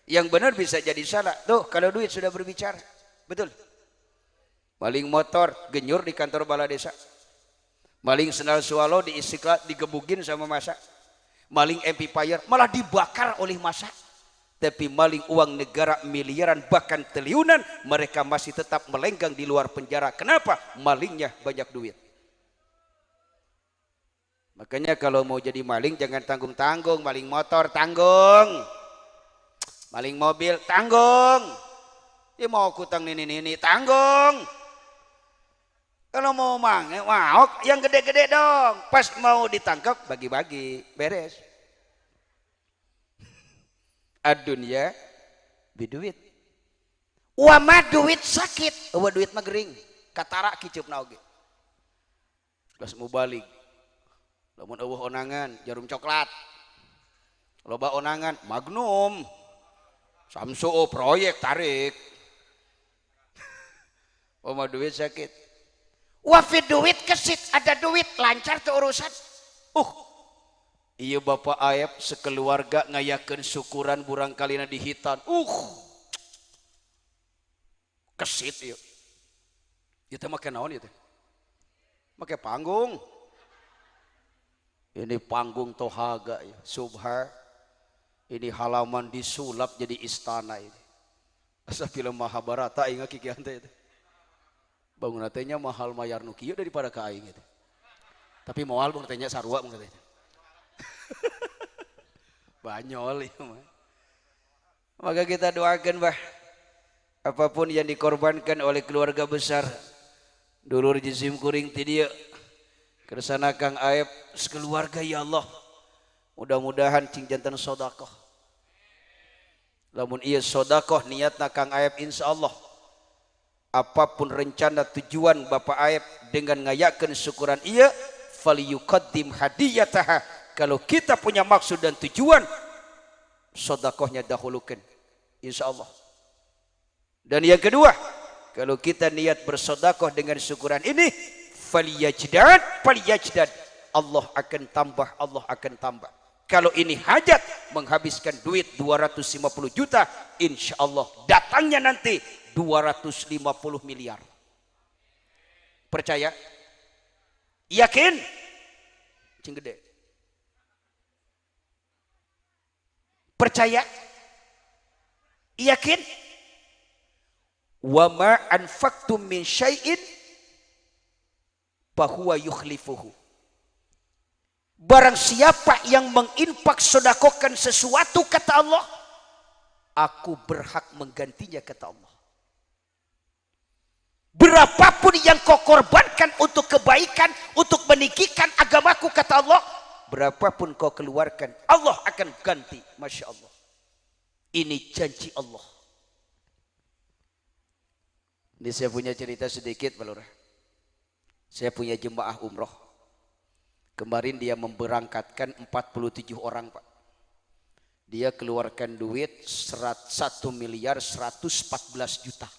Speaker 2: Yang benar bisa jadi salah. Tuh, kalau duit sudah berbicara. Betul. Maling motor, genyur di kantor bala desa. Maling sendal swallow di Istiqlal digebugin sama masa. Maling amplifier malah dibakar oleh massa. Tapi maling uang negara miliaran bahkan triliunan mereka masih tetap melenggang di luar penjara. Kenapa? Malingnya banyak duit. Makanya kalau mau jadi maling jangan tanggung-tanggung. Maling motor tanggung, maling mobil tanggung. Ya mau kutang ini tanggung. Kalau mau mau yang gede-gede dong. Pas mau ditangkap bagi-bagi, beres. Adunya biduit. Wama duit sakit, wama duit magering. Katara kicup naoge. Terus mau balik. Lamun eueuh onangan jarum coklat. Loba onangan Magnum. Samsu proyek tarik. Wama duit sakit. Wafi duit kesit, ada duit lancar tuh urusan. Iya Bapak Ayep sekeluarga ngayakeun syukuran burang kalina di hitan. Kesit ieu. Ieu teh make naon ieu teh? Make panggung. Ini panggung tohaga ya, subha. Ini halaman disulap jadi istana ini. Asa film Mahabharata ingat kikian teh. Bangunan tehnya mahal mayar nu kieu daripada ka aing gitu. Tapi moal bangun tehnya sarua bangun tehnya. Banyol ya mah. Maka kita doakan bah apapun yang dikorbankan oleh keluarga besar dulur jisim kuring ti dieu kersana Kang Aep sekeluarga ya Allah. Mudah-mudahan cing janten sedekah. Lamun ieu sedekah niatna Kang Aep insyaallah apapun rencana tujuan Bapak Aep dengan ngayakeun syukuran ieu falyuqaddim hadiyataha. Kalau kita punya maksud dan tujuan sedekahnya dahulukan insyaallah. Dan yang kedua, kalau kita niat bersedekah dengan syukuran ini falyajdad Allah akan tambah, Allah akan tambah. Kalau ini hajat menghabiskan duit 250 juta insyaallah datangnya nanti 250 miliar. Percaya? Yakin? Cing gede. Percaya? Yakin? Wa ma anfaqtum min syai'in fahuwa yukhlifuhu. Barang siapa yang menginfak sedekahkan sesuatu kata Allah, aku berhak menggantinya kata Allah. Berapapun yang kau korbankan untuk kebaikan, untuk meninggikan agamaku kata Allah, berapapun kau keluarkan, Allah akan ganti. Masya Allah. Ini janji Allah. Ini saya punya cerita sedikit, Pak Lurah. Saya punya jemaah umroh. Kemarin dia memberangkatkan 47 orang, Pak. Dia keluarkan duit 1 miliar 114 juta.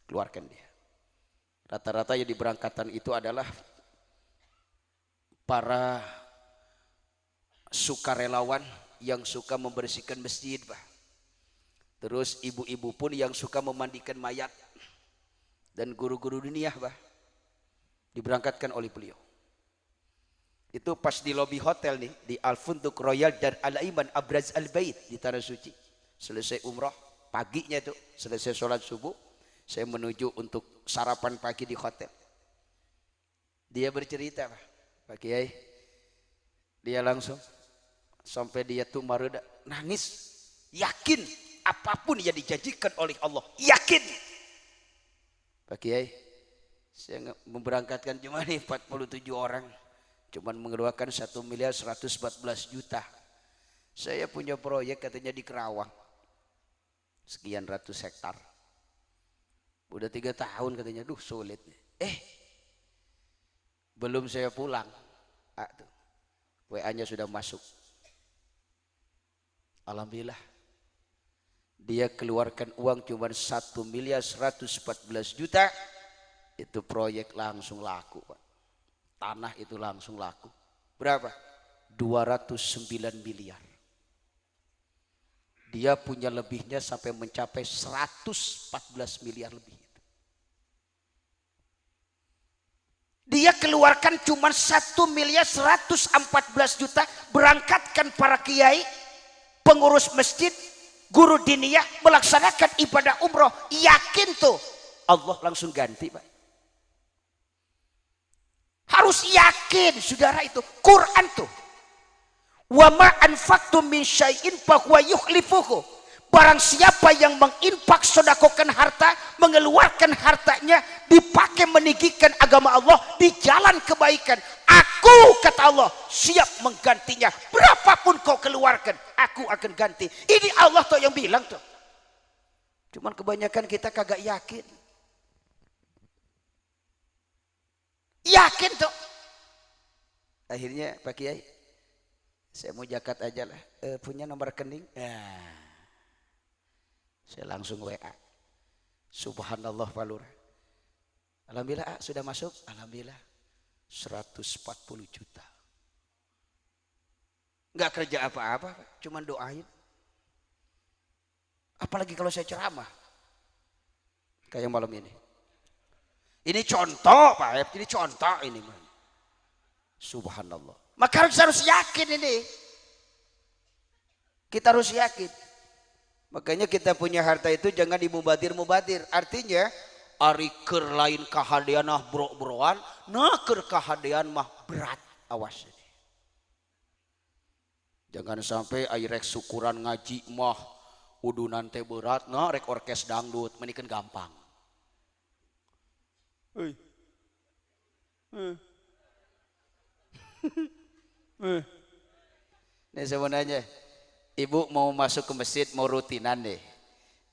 Speaker 2: Keluarkan dia. Rata-rata yang diberangkatan itu adalah para sukarelawan yang suka membersihkan masjid, Pak. Terus ibu-ibu pun yang suka memandikan mayat. Dan guru-guru dunia, Pak. Diberangkatkan oleh beliau. Itu pas di lobi hotel nih, di Al-Funduk Royal dan Al-Aiman Abraz Al-Bait di Tanah Suci. Selesai umroh, paginya itu selesai sholat subuh, saya menuju untuk sarapan pagi di hotel. Dia bercerita, Pak Kiai, dia langsung sampai dia tuh mareda, nangis, yakin apapun yang dijanjikan oleh Allah, yakin. Pak Kiai, saya memberangkatkan cuma nih 47 orang. Cuman mengeluarkan 1 miliar 114 juta. Saya punya proyek katanya di Kerawang. Sekian ratus hektar. Udah 3 tahun katanya, duh sulit. Belum saya pulang. WA-nya sudah masuk. Alhamdulillah. Dia keluarkan uang cuma 1 miliar 114 juta. Itu proyek langsung laku, Pak. Tanah itu langsung laku. Berapa? 209 miliar. Dia punya lebihnya sampai mencapai 114 miliar lebih. Dia keluarkan cuma 1.114 juta, berangkatkan para kiai, pengurus masjid, guru diniyah melaksanakan ibadah umroh. Yakin tuh Allah langsung ganti, Pak. Harus yakin, saudara. Itu Quran tuh. Wa ma anfaqtum min syai'in fa huwa yukhlifuhu. Barang siapa yang menginfak, sedekahkan harta, mengeluarkan hartanya dipakai meninggikan agama Allah di jalan kebaikan, aku, kata Allah, siap menggantinya. Berapapun kau keluarkan, aku akan ganti. Ini Allah tuh yang bilang tuh. Cuman kebanyakan kita kagak yakin. Yakin tuh. Akhirnya Pak Kiai, saya mau zakat aja lah. Punya nomor rekening? Saya langsung WA. Subhanallah Pak Lurah. Alhamdulillah sudah masuk. Alhamdulillah 140 juta. Nggak kerja apa-apa, cuman doain. Apalagi kalau saya ceramah. Kayak malam ini. Ini contoh Pak, ini contoh ini. Subhanallah. Maka harus yakin ini. Kita harus yakin. Makanya kita punya harta itu jangan dimubadir-mubadir. Artinya ari keur lain kahadian mah bro-broan, nah keur kahadian mah berat, awas. Jangan sampai ai rek syukuran ngaji mah udunan teh berat, nah rek orkes dangdut menikeun gampang. Nih sebenarnya ibu mau masuk ke masjid, mau rutinan deh.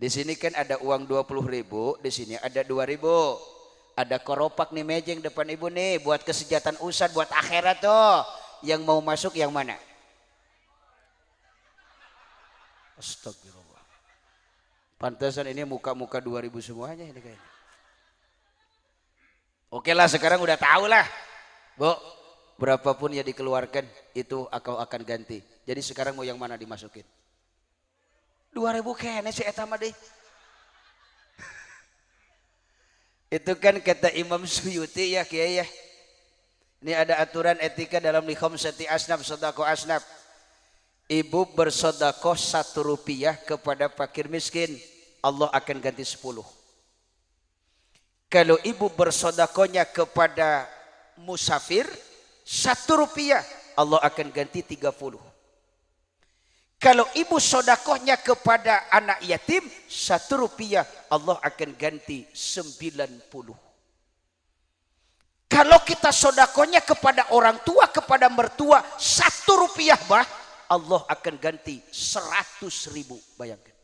Speaker 2: Di sini kan ada uang 20.000, di sini ada 2.000. Ada koropak nih mejeng depan ibu nih buat kesejahteraan ustad, buat akhirat tuh. Yang mau masuk yang mana? Astagfirullah. Pantesan ini muka-muka 2.000 semuanya ini kayaknya. Oke lah, sekarang udah tahu lah. Bu, berapapun ya dikeluarkan itu akan ganti. Jadi sekarang mau yang mana dimasukin? 2.000 kene si eta mah deh. Itu kan kata Imam Suyuti ya Kiai ya. Ini ada aturan etika dalam likhamsati asnaf sedekah asnaf. Ibu bersedekah 1 rupiah kepada fakir miskin, Allah akan ganti 10. Kalau ibu bersedekahnya kepada musafir 1 rupiah, Allah akan ganti 30. Kalau ibu sedekahnya kepada anak yatim 1 rupiah, Allah akan ganti 90. Kalau kita sedekahnya kepada orang tua, kepada mertua 1 rupiah bah, Allah akan ganti 100.000. Bayangkan.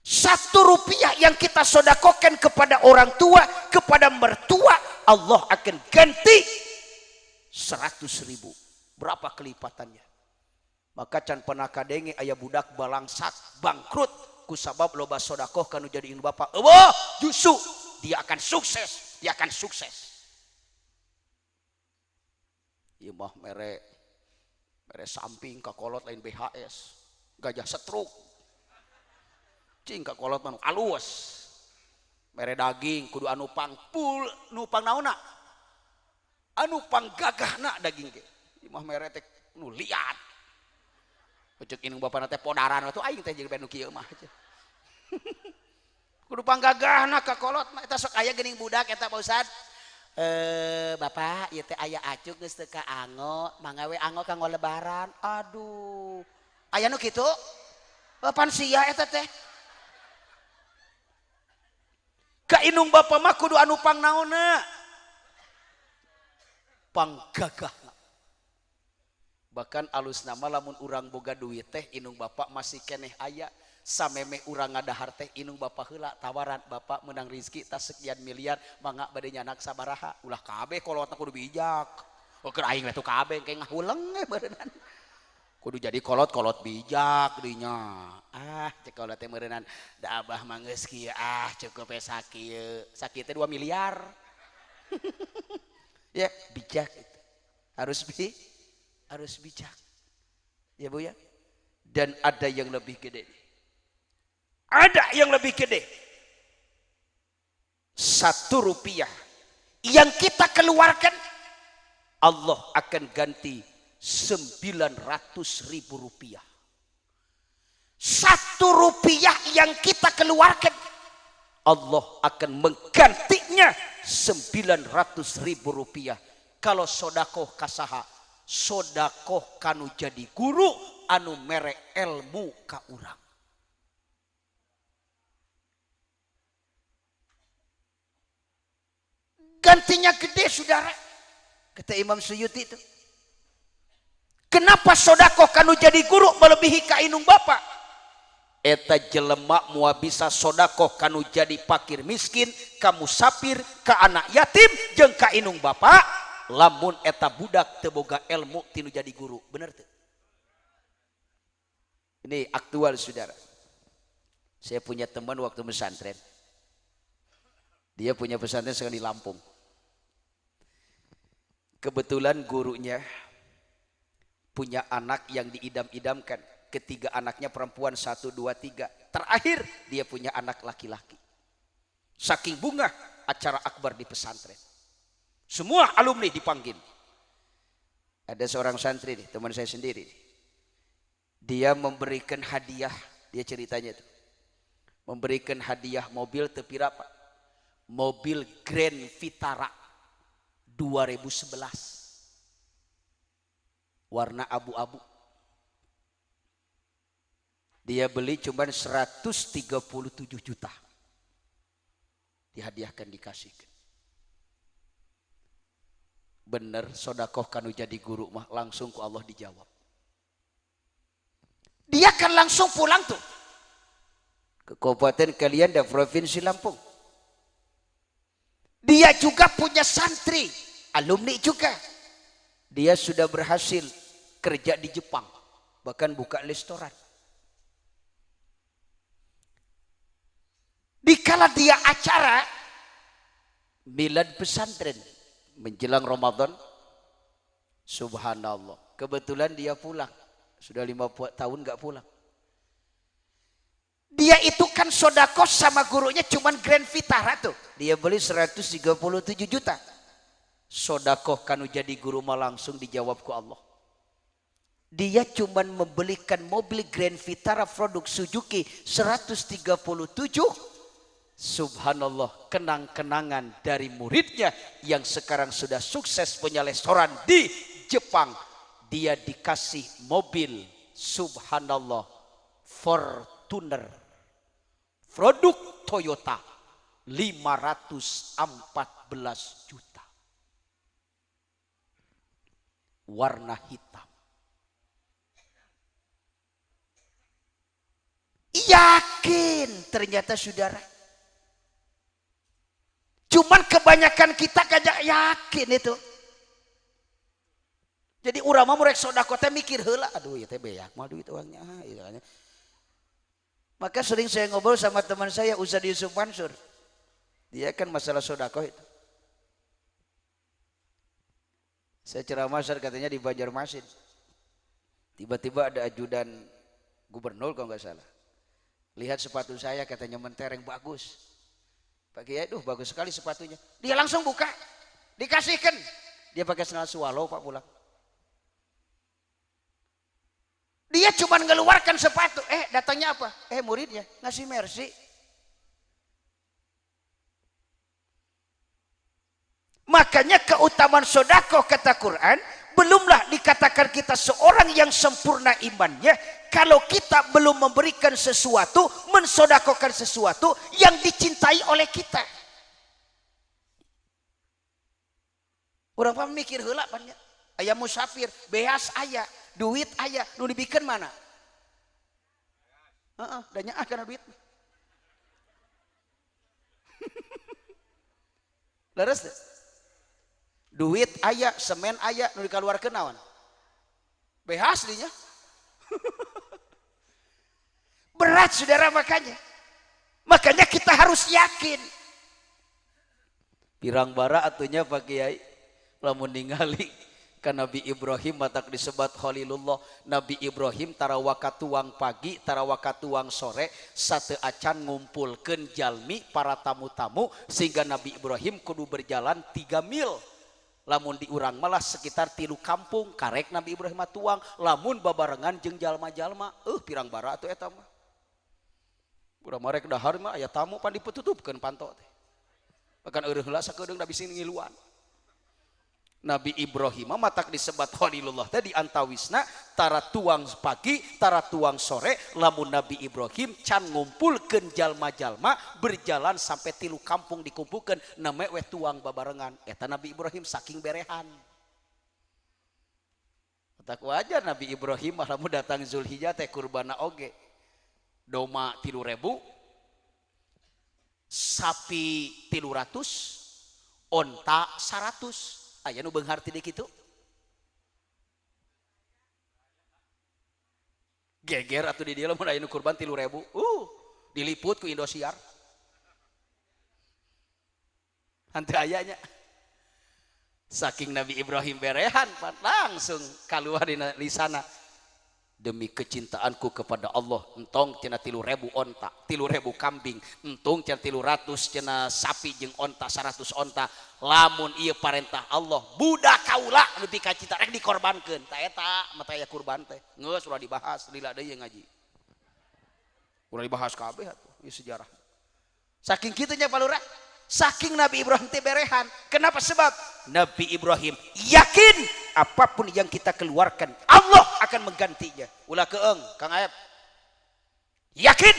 Speaker 2: 1 rupiah yang kita sedekahkan kepada orang tua, kepada mertua, Allah akan ganti 100.000. Berapa kelipatannya? Maka can pernah kadenge aya budak balangsat bangkrut kusabab loba sedekah kanu jadi induk bapak. Eueuh, justru dia akan sukses, dia akan sukses. Ieu mah mere samping ka kolot lain BHS, gajah setruk. Cing ka kolot mah alus. Mere daging kudu anu pangpul, nu pang naonna? Anu panggagahna daging ge. Ieu mah mere teh nu liat. Ucuk indung bapak nate podaran atuh aing teh jeung nu kieu mah. Kudu panggagahna ka kolot mah eta sok aya geuning budak eta Pak Ustad. Bapak ieu teh aya acuk geus teu ka ango, mangga we ango kanggo lebaran. Aduh. Aya nu kitu? Pan sia eta teh. Ka indung bapak mah kudu anu pangnaonna? Panggagahna. Bahkan alus nama lamun urang boga duit teh indung bapak masih keneh aya sameme urang ngadahar teh indung bapak heula tawaran, bapak menang rezeki tas sekian miliar mangga bade nyanak sabaraha, ulah kabeh kolotna kudu bijak. Oh keur aing atuh kabeh kayak ngahuleng beureunan. Kudu jadi kolot bijak dinya. Cek kolot teh beureunan da abah mah geus kieu cukup we sakieu. Sakieu teh 2 miliar. Ya, bijak itu. Harus bijak, ya Bu ya. Dan ada yang lebih gede, ada yang lebih gede. 1 rupiah yang kita keluarkan, Allah akan ganti 900.000 rupiah. 1 rupiah yang kita keluarkan, Allah akan menggantinya 900.000 rupiah. Kalau sodakoh kasaha, sodakoh kanu jadi guru anu mere ilmu ka urang. Gantinya gede, saudara. Kata Imam Suyuti itu. Kenapa sodakoh kanu jadi guru melebihi ka inung bapak? Eta jelema mua bisa sodakoh kanu jadi fakir miskin, kamu sapir, ka anak yatim, jeung ka inung bapak, lamun eta budak teu boga ilmu tinu jadi guru. Bener tuh? Ini aktual, saudara. Saya punya teman waktu pesantren. Dia punya pesantren sekarang di Lampung. Kebetulan gurunya punya anak yang diidam-idamkan. Ketiga anaknya perempuan, 1, 2, 3. Terakhir dia punya anak laki-laki. Saking bunga acara akbar di pesantren. Semua alumni dipanggil. Ada seorang santri nih, teman saya sendiri. Dia memberikan hadiah, dia ceritanya itu. Memberikan hadiah mobil tepirapa. Mobil Grand Vitara 2011. Warna abu-abu. Dia beli cuma 137 juta. Dihadiahkan, dikasihkan. Bener, sodakoh kanu jadi guru mah langsung ku Allah dijawab. Dia kan langsung pulang tuh ke kabupaten kalian dan provinsi Lampung. Dia juga punya santri, alumni juga. Dia sudah berhasil kerja di Jepang, bahkan buka restoran. Dikala dia acara milad pesantren menjelang Ramadan, subhanallah, kebetulan dia pulang. Sudah 50 tahun gak pulang. Dia itu kan sodako sama gurunya cuman Grand Vitara tuh. Dia beli 137 juta. Sodakoh kanu jadi guru mah langsung dijawab ku Allah. Dia cuman membelikan mobil Grand Vitara produk Suzuki 137. Subhanallah, kenang-kenangan dari muridnya yang sekarang sudah sukses punya restoran di Jepang. Dia dikasih mobil, subhanallah, Fortuner produk Toyota 514 juta, warna hitam. Yakin ternyata, saudara. Cuman kebanyakan kita kagak yakin itu. Jadi urang mah murek sodako teh mikir heula, aduh ya teh beak mah duit uangnya. Maka sering saya ngobrol sama teman saya Ustaz Yusuf Mansur. Dia kan masalah sodako itu. Saya ceramah katanya di Banjarmasin. Tiba-tiba ada ajudan gubernur kalau nggak salah. Lihat sepatu saya, katanya mentereng bagus. Pak Kiai, duh bagus sekali sepatunya. Dia langsung buka, dikasihkan. Dia pakai sandal swallow Pak pulang. Dia cuma ngeluarkan sepatu. Datangnya apa? Muridnya ngasih mercy. Makanya keutamaan sodako kata Quran, belumlah dikatakan kita seorang yang sempurna imannya kalau kita belum memberikan sesuatu, mensodakokan sesuatu yang dicintai oleh kita. Orang paham mikir heula banyak. Aya musafir, beas aya, duit aya, nu dibikeun mana? Da nyaah kana duit. Leres teh? Duit aya, semen aya, nu dikaluarkeun naon? Beas dinya. Berat, saudara, makanya. Makanya kita harus yakin. Pirang bara atunya Pak Kiai, lamun ningali Kan Nabi Ibrahim matak disebut Khalilullah. Nabi Ibrahim tara wakatuang pagi tara wakatuang sore sate acan ngumpulkeun jalmi para tamu-tamu sehingga Nabi Ibrahim kudu berjalan 3 mil. Lamun diurang malah sekitar 3 kampung karek Nabi Ibrahim tuang lamun babarengan jeung jalma-jalma pirang bara atuh eta mah. Urang marek dahar mah aya tamu pan dipetutupkeun panto teh. Bahkan eureun heula sakedeung da bisi ngiluan. Nabi Ibrahim matak disebut Khalilullah tadi antawisna tara tuang pagi tara tuang sore lamun Nabi Ibrahim can ngumpulkeun jalma-jalma berjalan sampai 3 kampung dikumpulkeun name we tuang babarengan eta Nabi Ibrahim saking berehan. Tak wajar Nabi Ibrahim lamun datang Zulhijjah teh kurbana oge doma 3.000 sapi 300 onta 100 aya nu beunghar ti dikitu geger atuh di dieu lamun aya nu kurban 3.000 diliput ku Indosiar henteu aya nya saking Nabi Ibrahim berehan langsung kaluar di sana demi kecintaanku kepada Allah entong cenah 3.000 onta 3.000 kambing entong cenah 300 cenah sapi jeung onta 100 onta lamun ieu parentah Allah budak kaula nu dikacita rek dikorbankeun ta eta mata aya kurban teh geus ulah dibahas lila deui ngaji ulah dibahas kabeh atuh ieu sejarah saking kitu nya palura saking Nabi Ibrahim teh berehan kenapa sebab Nabi Ibrahim yakin apapun yang kita keluarkan Allah akan menggantinya. Ulah keeng Kang Aep yakin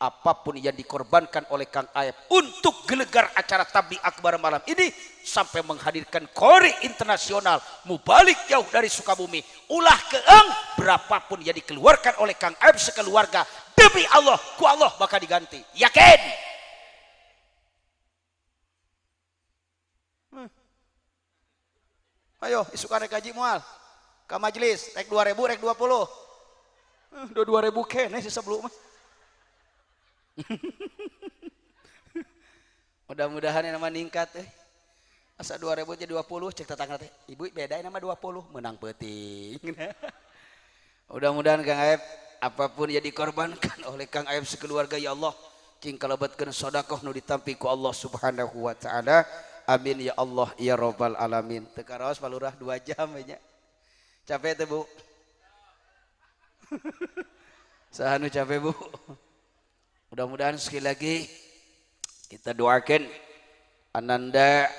Speaker 2: apapun yang dikorbankan oleh Kang Aep untuk gelegar acara Tabligh Akbar malam ini sampai menghadirkan kori internasional mubalik jauh dari Sukabumi ulah keeng berapapun yang dikeluarkan oleh Kang Aep sekeluarga demi Allah ku Allah bakal diganti yakin. Ayo isukan rek gaji moal ka majelis rek 2.000 rek 20 2.000 kene sih sebelum mah mudah-mudahan nama ningkat asa 2.000 jadi 20 cek tetangga teh ibu beda nama 20 menang penting mudah-mudahan Kang Aep apapun yang dikorbankan oleh Kang Aep sekeluarga ya Allah cing kalabatkeun sedekah nu ditampi ku Allah Subhanahu wa taala. Amin ya Allah ya Rabbal alamin. Teka raos palurah 2 jam nya. Capek teh Bu? Sahanu capek Bu? Mudah-mudahan sekali lagi kita doakan Ananda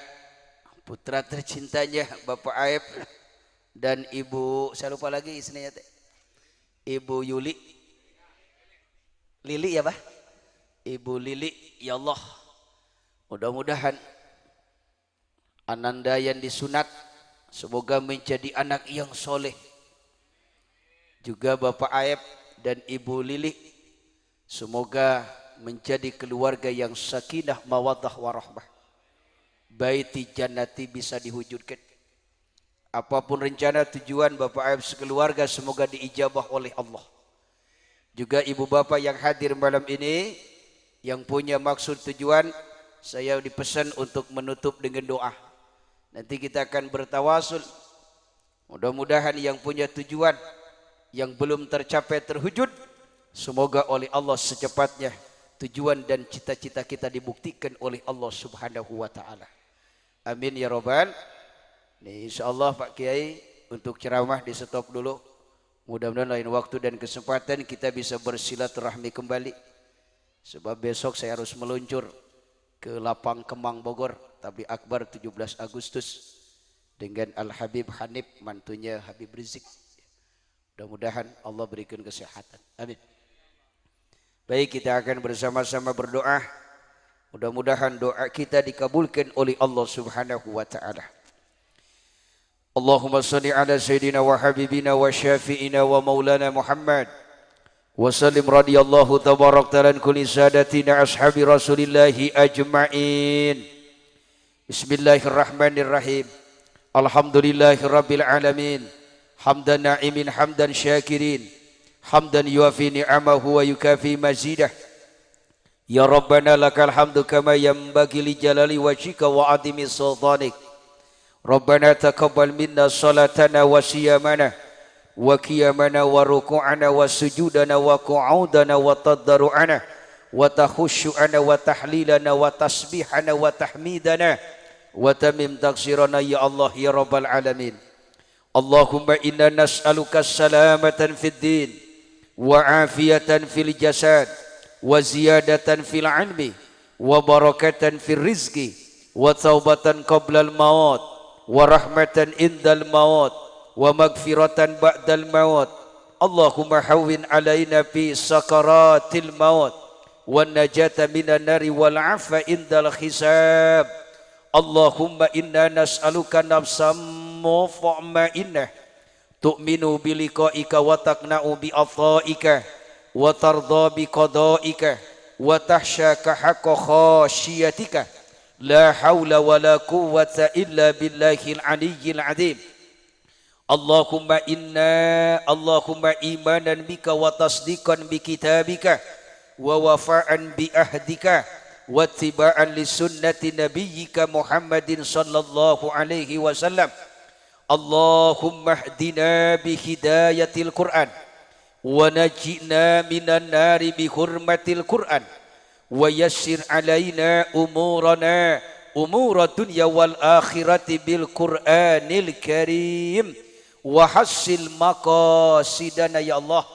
Speaker 2: putra tercintanya Bapak Aep dan Ibu saya lupa lagi istrinya teh. Ibu Yuli. Lili ya, Bah? Ibu Lili ya Allah. Mudah-mudahan Ananda yang disunat semoga menjadi anak yang soleh. Juga Bapak Aep dan Ibu Lili semoga menjadi keluarga yang sakinah mawaddah warahmah. Baiti jannati bisa diwujudkan. Apapun rencana tujuan Bapak Aep sekeluarga semoga diijabah oleh Allah. Juga ibu bapak yang hadir malam ini yang punya maksud tujuan saya dipesan untuk menutup dengan doa. Nanti kita akan bertawasul. Mudah-mudahan yang punya tujuan yang belum tercapai terwujud, semoga oleh Allah secepatnya tujuan dan cita-cita kita dibuktikan oleh Allah Subhanahu wa taala. Amin ya rabbal. Nih insyaallah Pak Kiai untuk ceramah di stop dulu. Mudah-mudahan lain waktu dan kesempatan kita bisa bersilaturahmi kembali. Sebab besok saya harus meluncur ke Lapang Kemang Bogor Tabligh Akbar 17 Agustus dengan Al-Habib Hanif mantunya Habib Rizik. Mudah-mudahan Allah berikan kesehatan. Amin. Baik, kita akan bersama-sama berdoa. Mudah-mudahan doa kita dikabulkan oleh Allah Subhanahu wa taala. Allahumma salli ala sayyidina wa habibina wa syafi'ina wa maulana Muhammad. Wasallim radiyallahu tabarak talan kulli sadatina ashabi rasulillahi ajma'in. Bismillahirrahmanirrahim. Alhamdulillahi rabbil alamin. Hamdan na'imin hamdan syakirin. Hamdan yuafi ni'amahu wa yukafi mazidah. Ya Rabbana lakal hamdu kama yanbaghi li jalali wajhika wa adimi sultanik. Rabbana taqabbal minna salatana wa siyamana wa qiyamana wa ruku'ana wa sujudana wa qu'udana wa tadarru'ana wa takhushu'ana wa tahlilana wa tasbihana wa tahmidana wa tamim taksirana ya Allah ya Rabbal Alamin. Allahumma inna nas'aluka salamatan fid din wa afiyatan fil jasad wa ziyadatan fil ilmi wa barakatan fil rizqi wa taubatan qablal maut wa rahmatan indal maut wa magfiratan ba'dal maut. Allahumma hawwin alaina fi sakaratil maut wan najata minan nari wal afa indal hisab. Allahumma inna nas'aluka nafsam mutma'innah tu'minu biliqa'ika wa taqna'u bi ata'ika wa tarda bi qada'ika wa tahsyaka haqqa khasyiyatika la hawla wa la quwwata illa billahil aliyyil azim. Allahumma imanan bika wa tasdiqan bi kitabika wa wafa'an bi ahdika wa ittiba'an li sunnati nabiyyika Muhammadin sallallahu alaihi wasallam. Allahumma hdina bi hidayatil Qur'an wa najina minan nari bi hurmatil Qur'an wa yassir alaina umurana umura dunya wal akhirati bil Qur'anil karim wa hassil maqasidana ya Allah.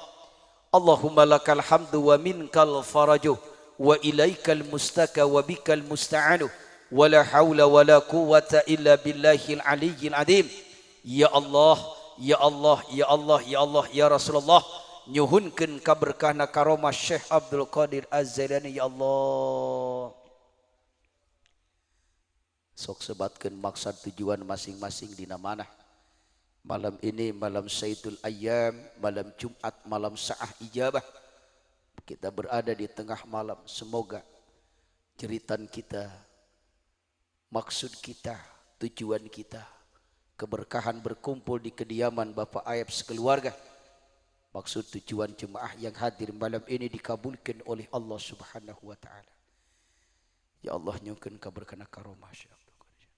Speaker 2: Allahumma lakal hamdu wa minkal faraju wa ilaikal mustaka wa bikal musta'anu wa la hawla wa la quwwata illa billahil aliyyil azim. Ya Allah, ya Allah, ya Allah, ya Allah, ya Rasulullah, nyuhunkeun kaberkahna karomah Syekh Abdul Qadir Az-Zailani ya Allah. Sok sebatkeun maksud tujuan masing-masing dina manah. Malam ini malam Sayyidul Ayyam, malam Jumat, malam Sa'ah Ijabah. Kita berada di tengah malam. Semoga jeritan kita, maksud kita, tujuan kita, keberkahan berkumpul di kediaman Bapak Ayub sekeluarga. Maksud tujuan jemaah yang hadir malam ini dikabulkan oleh Allah Subhanahu wa taala. Ya Allah nyungkeun kaberkahna karomah Syekh Abdul Qadir.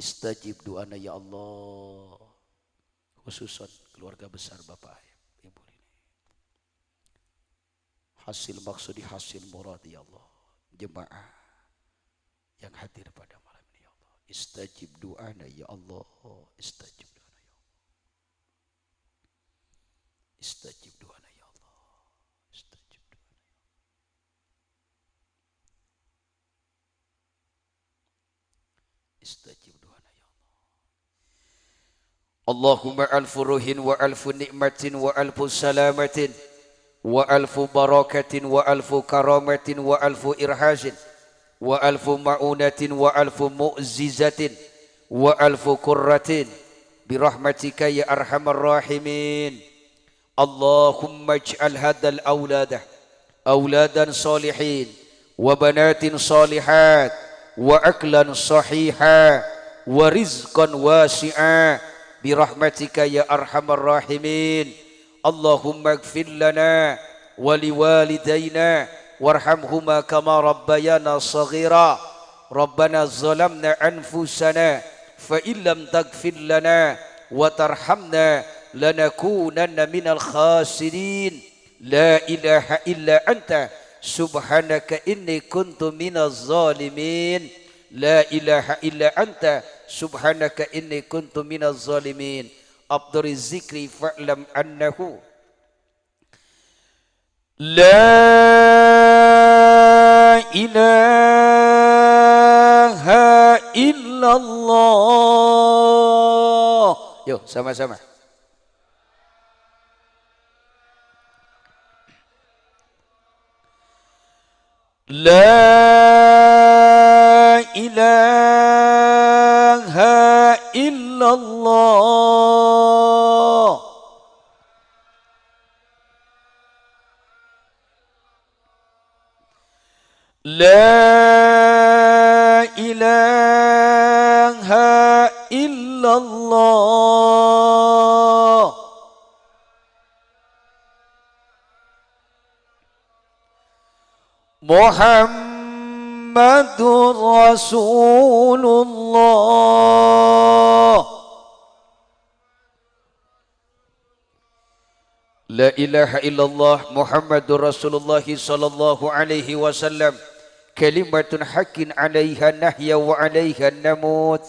Speaker 2: Istajib doana ya Allah. Khususan keluarga besar Bapak Ayub, Ibu ini. Hasil maksudi hasil murad ya Allah. Jemaah yang hadir pada malam ini ya Allah. Istajib doana ya Allah. Istajib doana ya Allah. Istajib doana ya Allah. Istajib doana ya Allah. Istajib doana ya Allah. Allahumma alfu ruhin wa alfu nikmatin wa alfu salamatin wa alfu barakatin wa alfu karamatin wa alfu irhajin wa alfu ma'unatin wa alfu mu'zizatin wa alfu qurratin birahmatika ya arhamar rahimin. Allahumma ij'al hadal awladan salihin wa banatin salihat wa aklan sahiha wa rizqan wasi'a birahmatika ya arhamar rahimin. Allahumma ighfir lana wa liwalidayna warhamhuma kama rabbayana saghira. Rabbana zalamna anfusana fa illam taghfir lana wa tarhamna lanakunanna minal khasirin. La ilaha illa anta subhanaka inni kuntu minaz zalimin. La ilaha illa anta subhanaka inni kuntu minaz zalimin. Abduri zikri fa'lam annahu la ilaha illallah. Yuk sama-sama. La ilaha illallah. La ilaha illallah. Muhammadur Rasulullah. La ilaha illallah Muhammadur Rasulullah sallallahu alaihi wasallam. Kalimatun haqqin 'alaiha nahya wa 'alaiha namut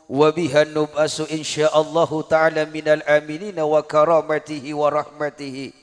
Speaker 2: wa biha nub'asu insyaallah ta'ala minal aminin wa karamatihi wa rahmatihi.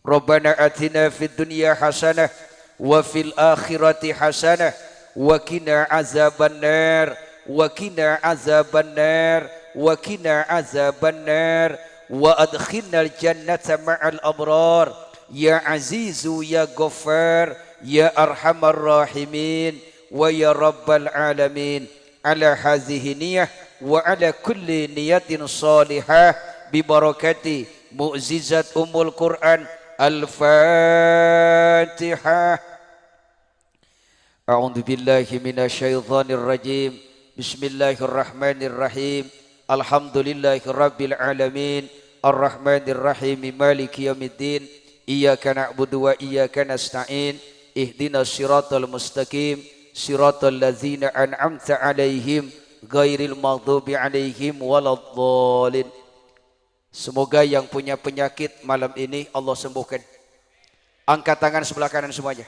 Speaker 2: Rabbana atina fid dunya hasanah wa fil akhirati hasanah wa qina azabannar wa qina azabannar wa qina azabannar wa adkhilnal jannata ma'al abrar ya azizu ya ghaffar ya arhamar rahimin wa ya rabbal alamin. Ala hadhihi niyah wa ala kulli niyatin salihah bi barakati mu'jizat umul Quran. Al-Fatihah. A'udzu billahi minasyaitonir rajim. Bismillahirrahmanirrahim. Alhamdulillahi rabbil alamin. Arrahmanir rahim. Maliki yaumiddin. Iyyaka na'budu wa iyyaka nasta'in. Ihdinas siratal mustaqim. Siratal ladzina an'amta 'alaihim ghairil maghdubi 'alaihim waladdallin. Semoga yang punya penyakit malam ini Allah sembuhkan. Angkat tangan sebelah kanan semuanya.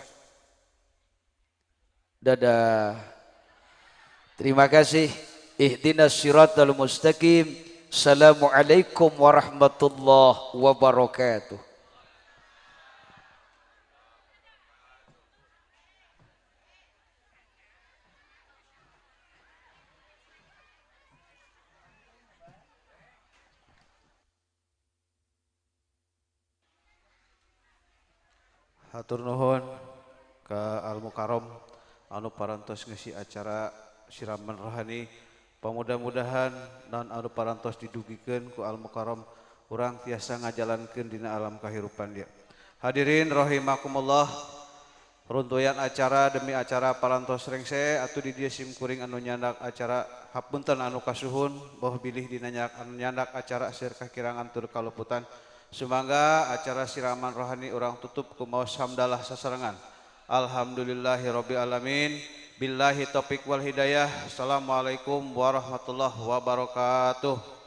Speaker 2: Dadah. Terima kasih. Ihdinas siratal mustaqim. Assalamualaikum warahmatullahi wabarakatuh.
Speaker 3: Hatur nuhun ka Al Mukarram anu parantos ngisi acara siraman rohani. Pamudah-mudahan dan anu parantos didugikeun ku Al Mukarram urang tiasa ngajalankeun dina alam kahirupan dia. Hadirin rahimakumullah, runtuyan acara demi acara parantos rengse atuh di dieu simkuring anu nyandak acara hapunten anu kasuhun boh bilih dina nyandak acara sir kakirangan tur kaluputan. Sumangga acara siraman rohani orang tutup ku maos hamdalah sasarengan. Alhamdulillahirabbil alamin. Billahi taufik wal hidayah. Assalamualaikum warahmatullahi wabarakatuh.